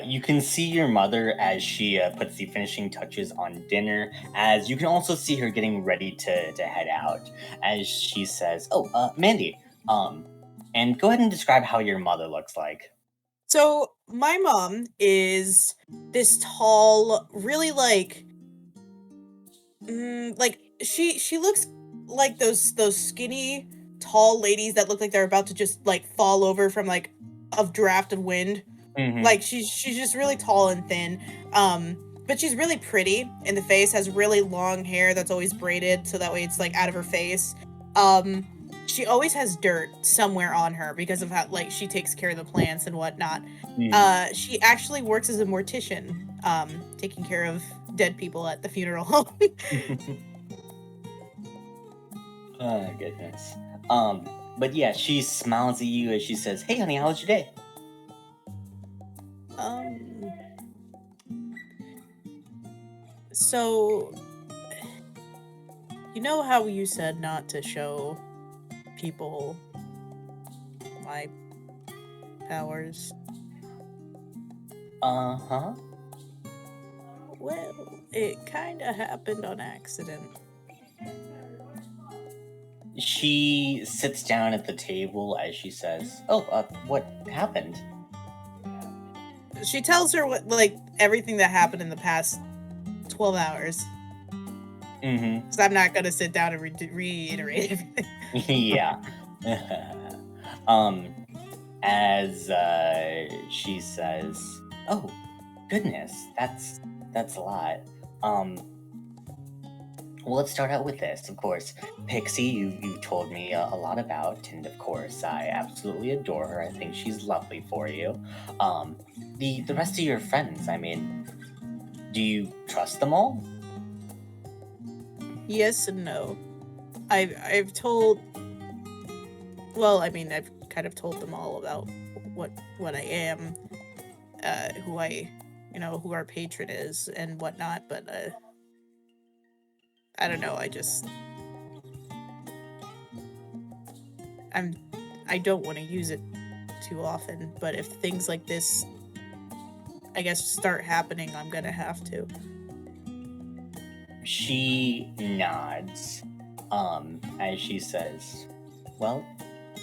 you can see your mother as she puts the finishing touches on dinner, as you can also see her getting ready to head out, as she says, "Oh, Mandy, and go ahead and describe how your mother looks like." So my mom is this tall, really like she looks like those skinny tall ladies that look like they're about to just like fall over from like a draft of wind Mhm. Like she's just really tall and thin. But she's really pretty in the face, has really long hair that's always braided so that way it's like out of her face. She always has dirt somewhere on her because of how like she takes care of the plants and whatnot. Mhm. She actually works as a mortician, taking care of dead people at the funeral home. Oh goodness. But yeah, she smiles at you as she says, "Hey, honey, how was your day?" So you know how you said not to show people my powers? Uh-huh. Well, it kind of happened on accident. She sits down at the table as she says, "Oh, what happened?" She tells her what, like, everything that happened in the past 12 hours. Mm-hmm. Because I'm not going to sit down and reiterate everything. Yeah. As she says, "Oh, goodness, that's a lot." Well, let's start out with this. Of course, Pixie, you told me a lot about, and of course, I absolutely adore her. I think she's lovely for you. The rest of your friends, I mean, do you trust them all? Yes and no. I've told. Well, I mean, I've kind of told them all about what I am, who who our patron is and whatnot. But I don't know. I don't want to use it too often. But if things like this, I guess, start happening, I'm gonna have to. She nods, as she says, "Well,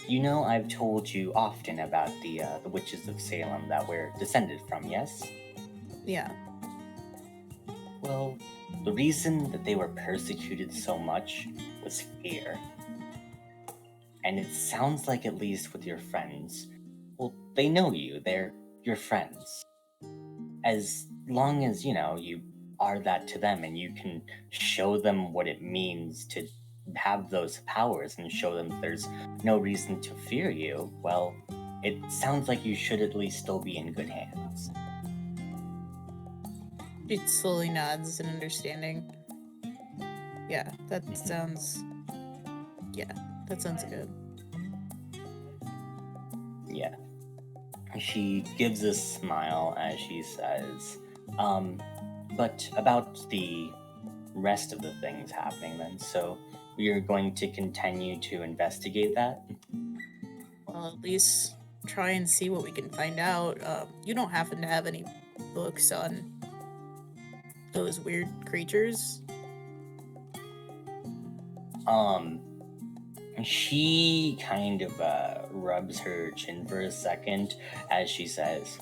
you know I've told you often about the witches of Salem that we're descended from, yes? Yeah. Well, the reason that they were persecuted so much was fear. And it sounds like, at least with your friends, well, they know you, they're your friends. As long as, you are that to them and you can show them what it means to have those powers and show them there's no reason to fear you, well, it sounds like you should at least still be in good hands." She slowly nods in understanding. Yeah, that sounds. Yeah, that sounds good. Yeah. She gives a smile as she says, but about the rest of the things happening then, so you're going to continue to investigate that? Well, at least try and see what we can find out. You don't happen to have any books on those weird creatures? She kind of rubs her chin for a second as she says,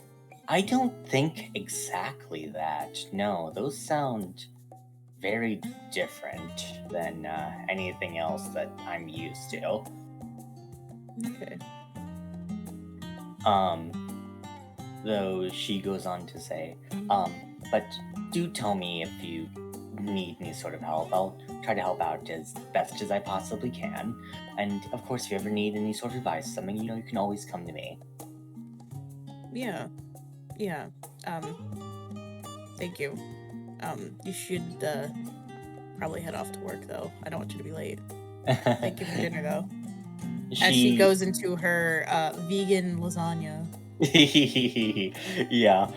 "I don't think exactly that. No, those sound very different than anything else that I'm used to." Okay. Though she goes on to say, but do tell me if you need any sort of help. I'll try to help out as best as I possibly can. And of course, if you ever need any sort of advice, something, you can always come to me. Yeah. Yeah. Thank you. You should probably head off to work though. I don't want you to be late. Thank you for dinner though. As she goes into her vegan lasagna. Yeah.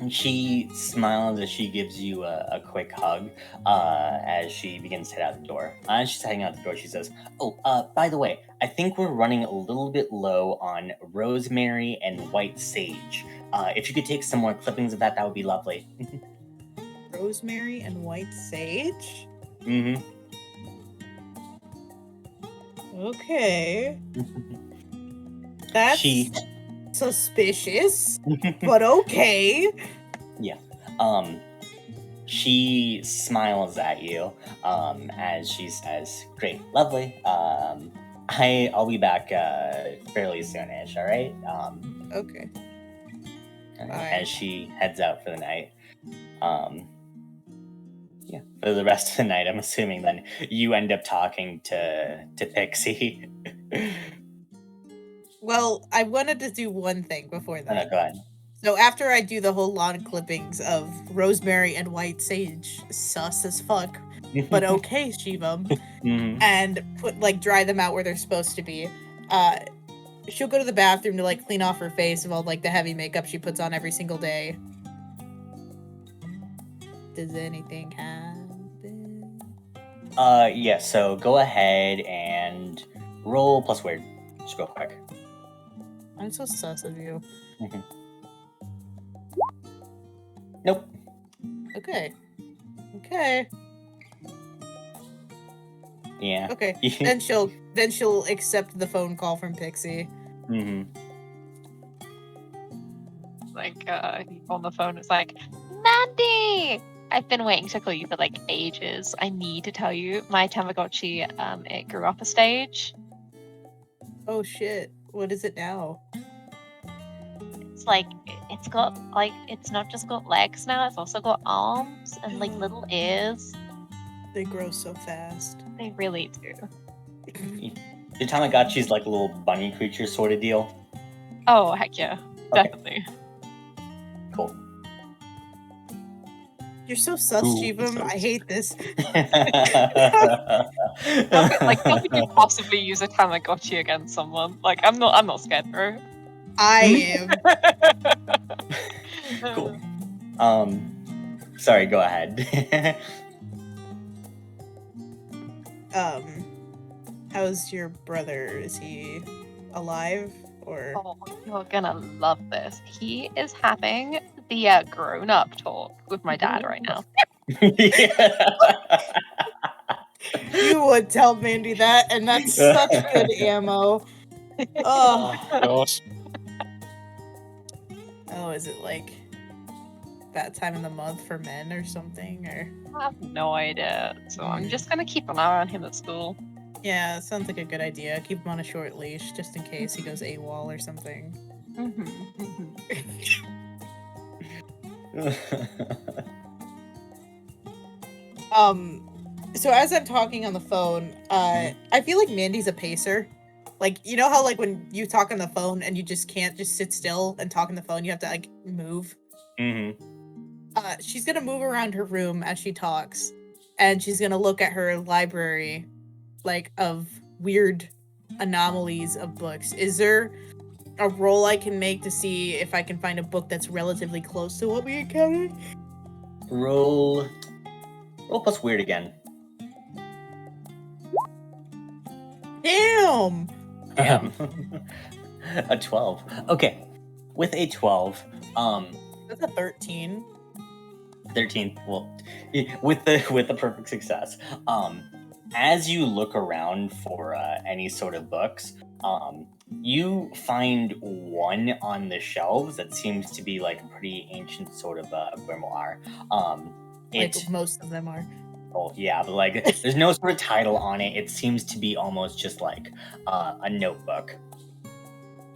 She smiles as she gives you a quick hug as she begins to head out the door. As she's heading out the door, she says, "Oh, by the way, I think we're running a little bit low on rosemary and white sage. If you could take some more clippings of that, that would be lovely." Rosemary and white sage? Mm-hmm. Okay. That's suspicious, but okay. Yeah. She smiles at you as she says, "Great, lovely. I'll be back fairly soonish. All right. Okay. As she heads out for the night. Yeah, for the rest of the night, I'm assuming then you end up talking to Pixie. Well, I wanted to do one thing before Oh, no, that. go ahead. So after I do the whole lawn clippings of rosemary and white sage, sus as fuck, but okay, Shivam, Mhm. and dry them out where they're supposed to be. She'll go to the bathroom to clean off her face of all the heavy makeup she puts on every single day. Does anything happen? Yeah, so go ahead and roll plus weird. Just real quick. I'm so sus of you. Nope. Okay. Yeah. Okay. then she'll accept the phone call from Pixie. On the phone, it's like, Mandy! I've been waiting to call you for ages. I need to tell you, my Tamagotchi, it grew up a stage. Oh shit. What is it now? It's it's got it's not just got legs now, it's also got arms and little ears. They grow so fast. They really do. The Tamagotchi's like a little bunny creature sort of deal. Oh, heck yeah. Okay. Definitely. Cool. You're so sus, Ooh, Shivam. so- I hate this. How could you possibly use a Tamagotchi against someone? I'm not scared, bro. I am. Cool. Sorry, go ahead. How's your brother? Is he alive or? Oh, you're gonna love this. He is having the grown-up talk with my dad right now. You would tell Mandy that, and that's such good ammo. Oh. Gosh. Oh, is it that time of the month for men or something? Or I have no idea. So I'm just gonna keep an eye on him at school. yeah, sounds like a good idea. Keep him on a short leash just in case he goes AWOL or something. So as I'm talking on the phone, I feel like Mandy's a pacer. You know how when you talk on the phone and you just can't just sit still and talk on the phone, you have to move. She's gonna move around her room as she talks, and she's gonna look at her library, of weird anomalies of books. Is there a roll I can make to see if I can find a book that's relatively close to what we encountered? Roll plus weird again. Damn! Damn. A 12. Okay. With a 12, That's a 13. 13. Well, with the perfect success. As you look around for any sort of books, you find one on the shelves that seems to be a pretty ancient sort of grimoire. Most of them are. Oh yeah, but there's no sort of title on it. It seems to be almost just a notebook.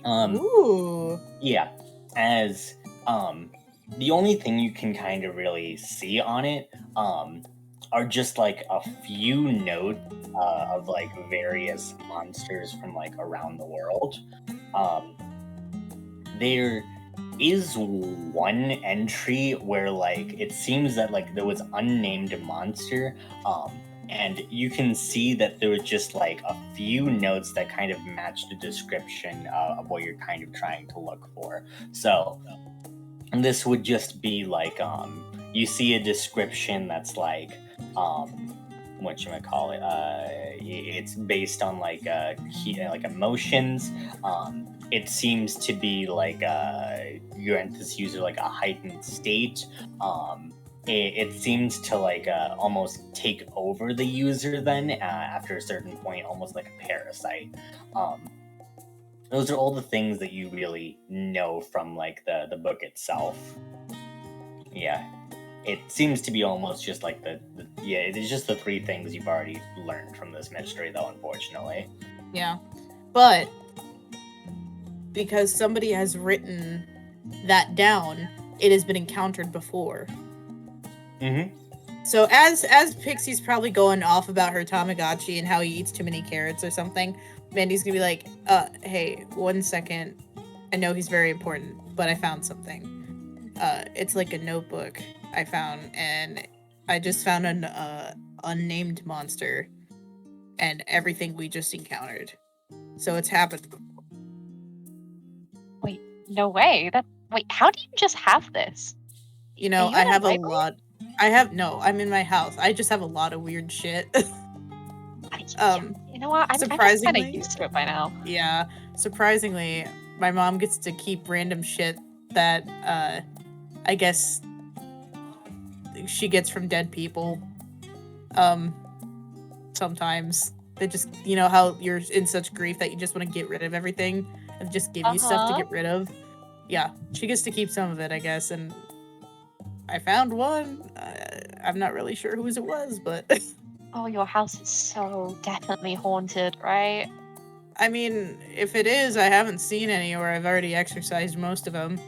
Ooh. Yeah, as the only thing you can kind of really see on it are just a few notes of various monsters from around the world. There is one entry where it seems that there was unnamed monster, and you can see that there was just a few notes that kind of match the description of what you're kind of trying to look for. So this would just be you see a description that's whatchamacallit, it's based on emotions. It seems to be you're in this user a heightened state. It seems to almost take over the user then after a certain point, almost like a parasite. Those are all the things that you really know from the book itself. Yeah. It seems to be almost just it is just the three things you've already learned from this mystery, though, unfortunately. Yeah. But because somebody has written that down, it has been encountered before. Mm-hmm. So as Pixie's probably going off about her Tamagotchi and how he eats too many carrots or something, Mandy's gonna be like, hey, 1 second. I know he's very important, but I found something. It's like a notebook I found, and I just found an unnamed monster and everything we just encountered. So it's happened. Wait, no way. Wait, how do you just have this? You know, Are you I in a have a library? lot. I'm in my house. I just have a lot of weird shit. You know what? I'm just surprisingly- kind of used to it by now. Yeah, surprisingly, my mom gets to keep random shit that I guess she gets from dead people. Sometimes they just, you know how you're in such grief that you just want to get rid of everything and just give you stuff to Uh-huh. get rid of. Yeah, she gets to keep some of it, I guess, and I found one. I'm not really sure whose it was, but Oh, your house is so definitely haunted, right? I mean, if it is, I haven't seen any, or I've already exorcised most of them.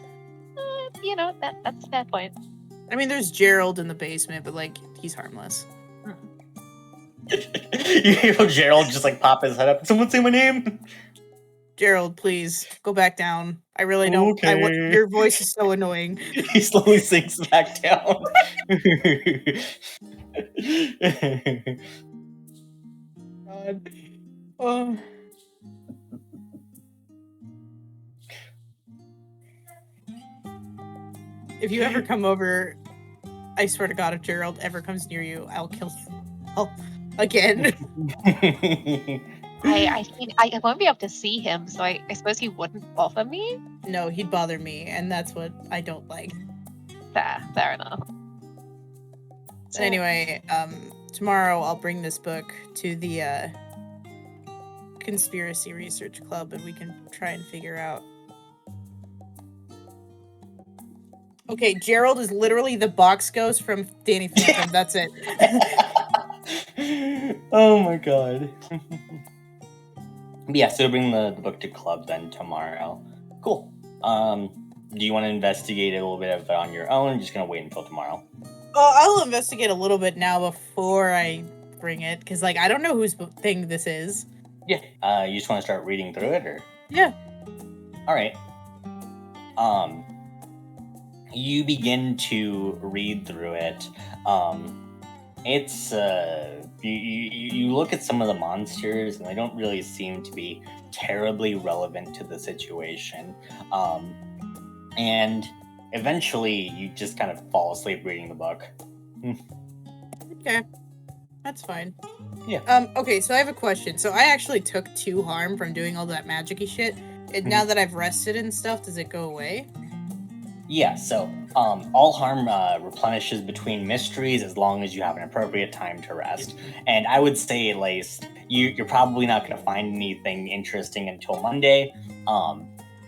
You know, that's a fair point. I mean, there's Gerald in the basement, but like, he's harmless. You hear Gerald just like pop his head up. Someone say my name. Gerald, please go back down. I really don't. Okay. Your voice is so annoying. He slowly sinks back down. God. Oh. If you ever come over, I swear to God, if Gerald ever comes near you, I'll kill you. Oh, again. I think I won't be able to see him, so I suppose he wouldn't bother me. No, he'd bother me, and that's what I don't like. Fair enough. So anyway, tomorrow I'll bring this book to the Conspiracy Research Club, and we can try and figure out. Okay, Gerald is literally the box ghost from Danny Phantom. That's it. Oh my god. Yeah, so bring the book to club then tomorrow. Cool. Do you want to investigate a little bit of it on your own? Or just gonna wait until tomorrow? I'll investigate a little bit now before I bring it, because like I don't know whose thing this is. Yeah. You just want to start reading through it, or? Yeah. All right. You begin to read through it. It's you look at some of the monsters, and they don't really seem to be terribly relevant to the situation. And eventually, you just kind of fall asleep reading the book. Okay, that's fine. Yeah. Okay, so I have a question. So I actually took 2 harm from doing all that magic-y shit. And now that I've rested and stuff, does it go away? Yeah, so all harm replenishes between mysteries as long as you have an appropriate time to rest. And I would say at least you're probably not going to find anything interesting until Monday.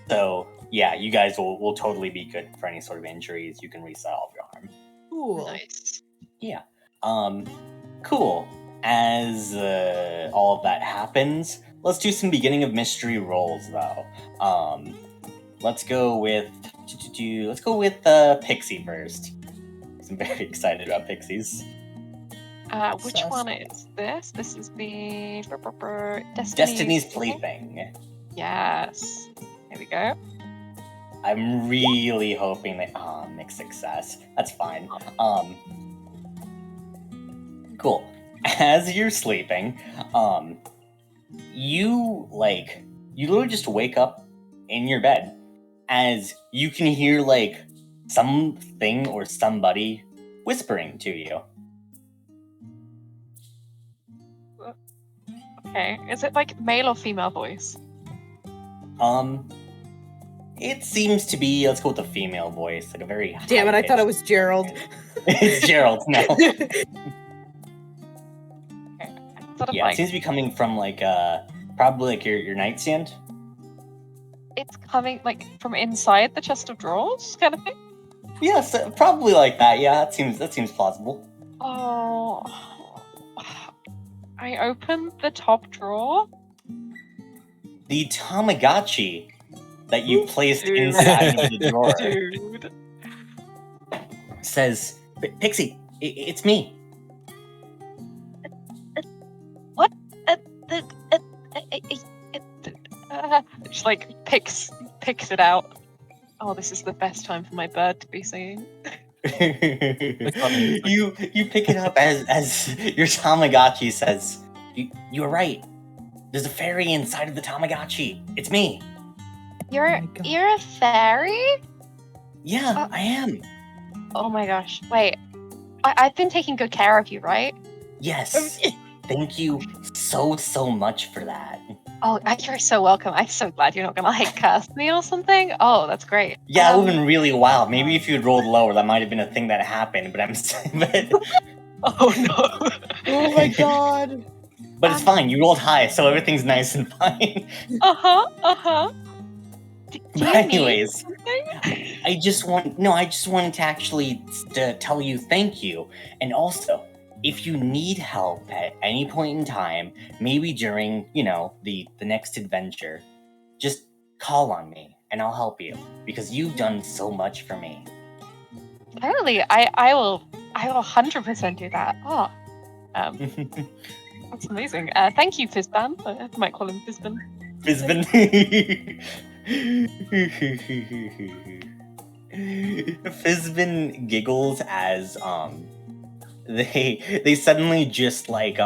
So yeah, you guys will totally be good for any sort of injuries. You can reset all of your harm. Cool. Nice. Yeah. Cool. As all of that happens, let's do some beginning of mystery rolls though. Let's go with Pixie first. I'm very excited about pixies. Which Sus. one is this? This is the Destiny's Plaything. Yes. Here we go. I'm really hoping that mixed success. That's fine. Cool. As you're sleeping, you literally just wake up in your bed as you can hear like something or somebody whispering to you. Okay. Is it like male or female voice? It seems to be, let's go with the female voice, like a very Damn it, I thought it was high-pitched- Gerald. It's Gerald, no. Okay. Sort of Yeah, like it seems to be coming from like probably like your nightstand. it's coming like from inside the chest of drawers, kind of thing. Yes, probably like that. Yeah, that seems plausible. Oh. I opened the top drawer. The Tamagotchi that you placed Dude. inside of the drawer. Dude. Says, Pixie, it's me. What? Just like picks it out. Oh, this is the best time for my bird to be singing. you pick it up as your Tamagotchi says, you were right. There's a fairy inside of the Tamagotchi. It's me. You're my God. you're a fairy? Yeah, I am. Oh my gosh. Wait. I've been taking good care of you, right? Yes. Thank you so much for that. Oh, you're so welcome. I'm so glad you're not gonna like curse me or something. Oh, that's great. Yeah, it would have been really wild. Maybe if you had rolled lower, that might have been a thing that happened. But Oh no. Oh my god. but it's fine. You rolled high, so everything's nice and fine. Uh-huh. Do But you need anyways, something? I just wanted to actually tell you thank you, and also, if you need help at any point in time, maybe during the next adventure, just call on me and I'll help you because you've done so much for me. Totally. I will 100% do that. Oh, That's amazing. Thank you, Fizzban. I might call him Fizzban. Fizbin. Fizbin giggles as they suddenly just set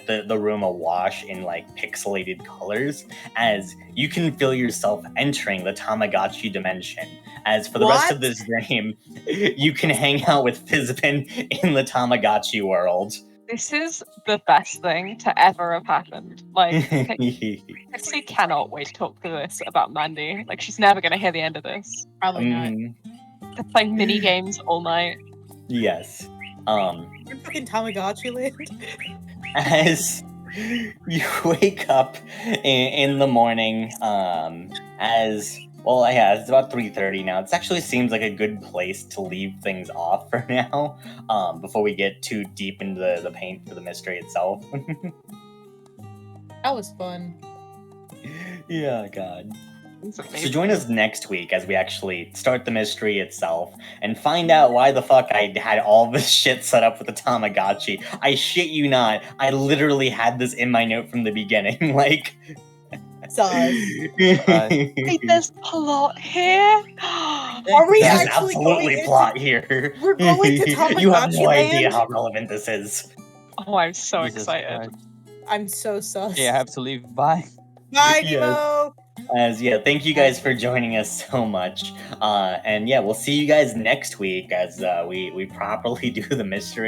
the room awash in like pixelated colors as you can feel yourself entering the Tamagotchi dimension. As for the rest of What? this game, you can hang out with Fizbin in the Tamagotchi world. This is the best thing to ever have happened. Like, Pixie cannot wait to talk to this about Mandy. Like, she's never going to hear the end of this. Probably not. They're playing mini games all night. Yes. You're fucking Tamagotchi land. As you wake up in the morning, it's about 3:30 now. It actually seems like a good place to leave things off for now, before we get too deep into the paint for the mystery itself. That was fun. Yeah, God. It's So amazing. join us next week as we actually start the mystery itself and find out why the fuck I had all this shit set up with the Tamagotchi. I shit you not. I literally had this in my note from the beginning. Like, Sauce. Wait, there's plot here? Are we There's actually absolutely going plot here. We're going to You have Tamagotchi no idea land? how relevant this is. Oh, I'm so Jesus excited. Christ. I'm so sus. Yeah, I have to leave. Bye. Bye, Yes. Nemo. Thank you guys for joining us so much. And yeah, we'll see you guys next week as we properly do the mystery.